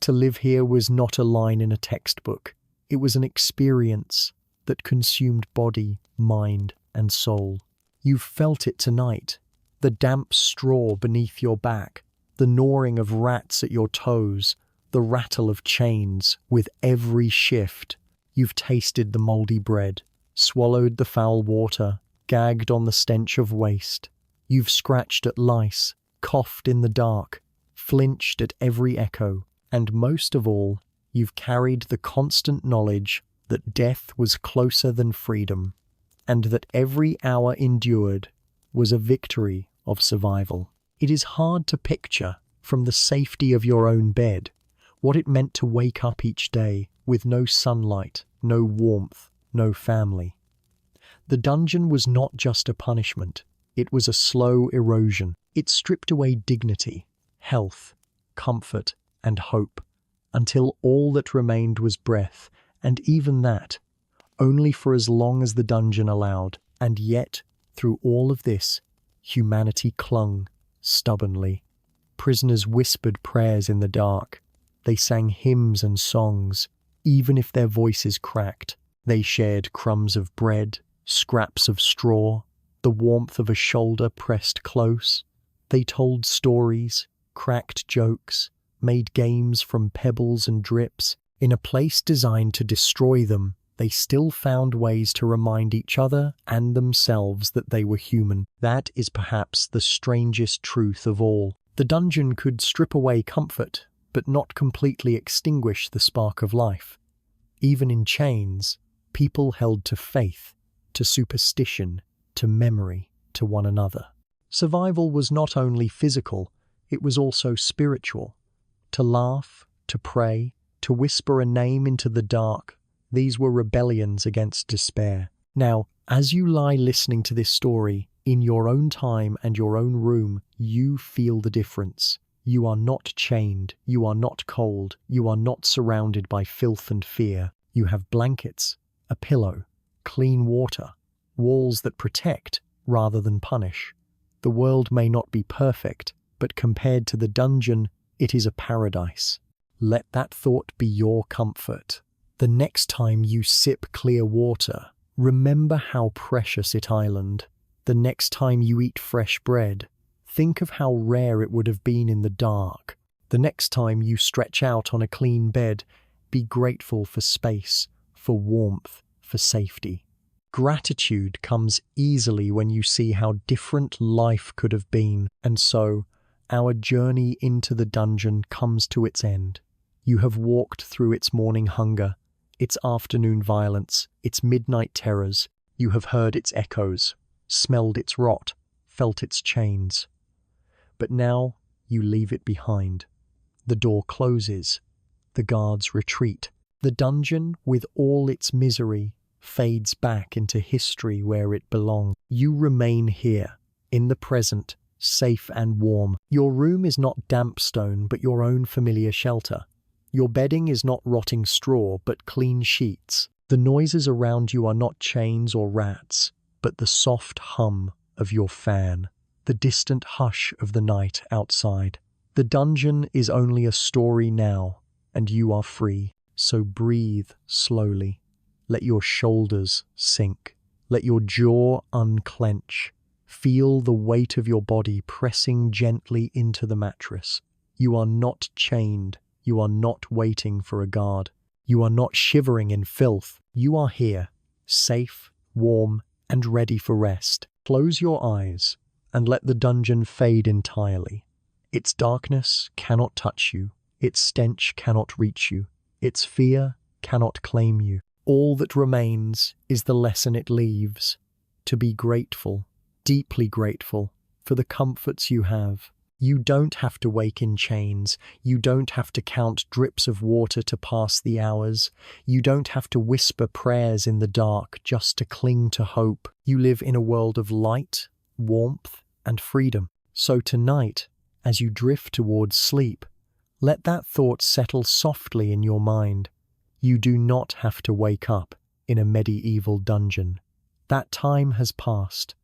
To live here was not a line in a textbook. It was an experience that consumed body, mind, and soul. You've felt it tonight. The damp straw beneath your back, the gnawing of rats at your toes, the rattle of chains with every shift. You've tasted the mouldy bread, swallowed the foul water, gagged on the stench of waste. You've scratched at lice, coughed in the dark, flinched at every echo, and most of all, you've carried the constant knowledge that death was closer than freedom, and that every hour endured was a victory of survival. It is hard to picture, from the safety of your own bed, what it meant to wake up each day with no sunlight, no warmth, no family. The dungeon was not just a punishment, it was a slow erosion. It stripped away dignity, health, comfort, and hope, until all that remained was breath, and even that, only for as long as the dungeon allowed. And yet, through all of this, humanity clung, stubbornly. Prisoners whispered prayers in the dark. They sang hymns and songs, even if their voices cracked. They shared crumbs of bread, scraps of straw, the warmth of a shoulder pressed close. They told stories, cracked jokes, made games from pebbles and drips. In a place designed to destroy them, they still found ways to remind each other and themselves that they were human. That is perhaps the strangest truth of all. The dungeon could strip away comfort, but not completely extinguish the spark of life. Even in chains, people held to faith, to superstition, to memory, to one another. Survival was not only physical, it was also spiritual. To laugh, to pray, to whisper a name into the dark, these were rebellions against despair. Now, as you lie listening to this story, in your own time and your own room, you feel the difference. You are not chained, you are not cold, you are not surrounded by filth and fear. You have blankets, a pillow, clean water, walls that protect rather than punish. The world may not be perfect, but compared to the dungeon, it is a paradise. Let that thought be your comfort. The next time you sip clear water, remember how precious it island. The next time you eat fresh bread, think of how rare it would have been in the dark. The next time you stretch out on a clean bed, be grateful for space, for warmth, for safety. Gratitude comes easily when you see how different life could have been, and so our journey into the dungeon comes to its end. You have walked through its morning hunger, its afternoon violence, its midnight terrors. You have heard its echoes, smelled its rot, felt its chains. But now you leave it behind. The door closes. The guards retreat. The dungeon, with all its misery, fades back into history where it belongs. You remain here, in the present, safe and warm. Your room is not damp stone, but your own familiar shelter. Your bedding is not rotting straw, but clean sheets. The noises around you are not chains or rats, but the soft hum of your fan, the distant hush of the night outside. The dungeon is only a story now, and you are free. So breathe slowly. Let your shoulders sink. Let your jaw unclench. Feel the weight of your body pressing gently into the mattress. You are not chained. You are not waiting for a guard. You are not shivering in filth. You are here, safe, warm, and ready for rest. Close your eyes and let the dungeon fade entirely. Its darkness cannot touch you. Its stench cannot reach you. Its fear cannot claim you. All that remains is the lesson it leaves: to be grateful, deeply grateful, for the comforts you have. You don't have to wake in chains. You don't have to count drips of water to pass the hours. You don't have to whisper prayers in the dark just to cling to hope. You live in a world of light, warmth, and freedom. So tonight, as you drift towards sleep, let that thought settle softly in your mind. You do not have to wake up in a medieval dungeon. That time has passed.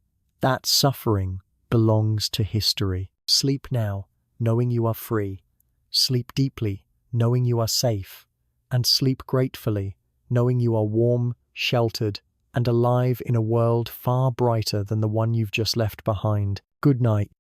That suffering belongs to history. Sleep now, knowing you are free. Sleep deeply, knowing you are safe. And sleep gratefully, knowing you are warm, sheltered, and alive in a world far brighter than the one you've just left behind. Good night.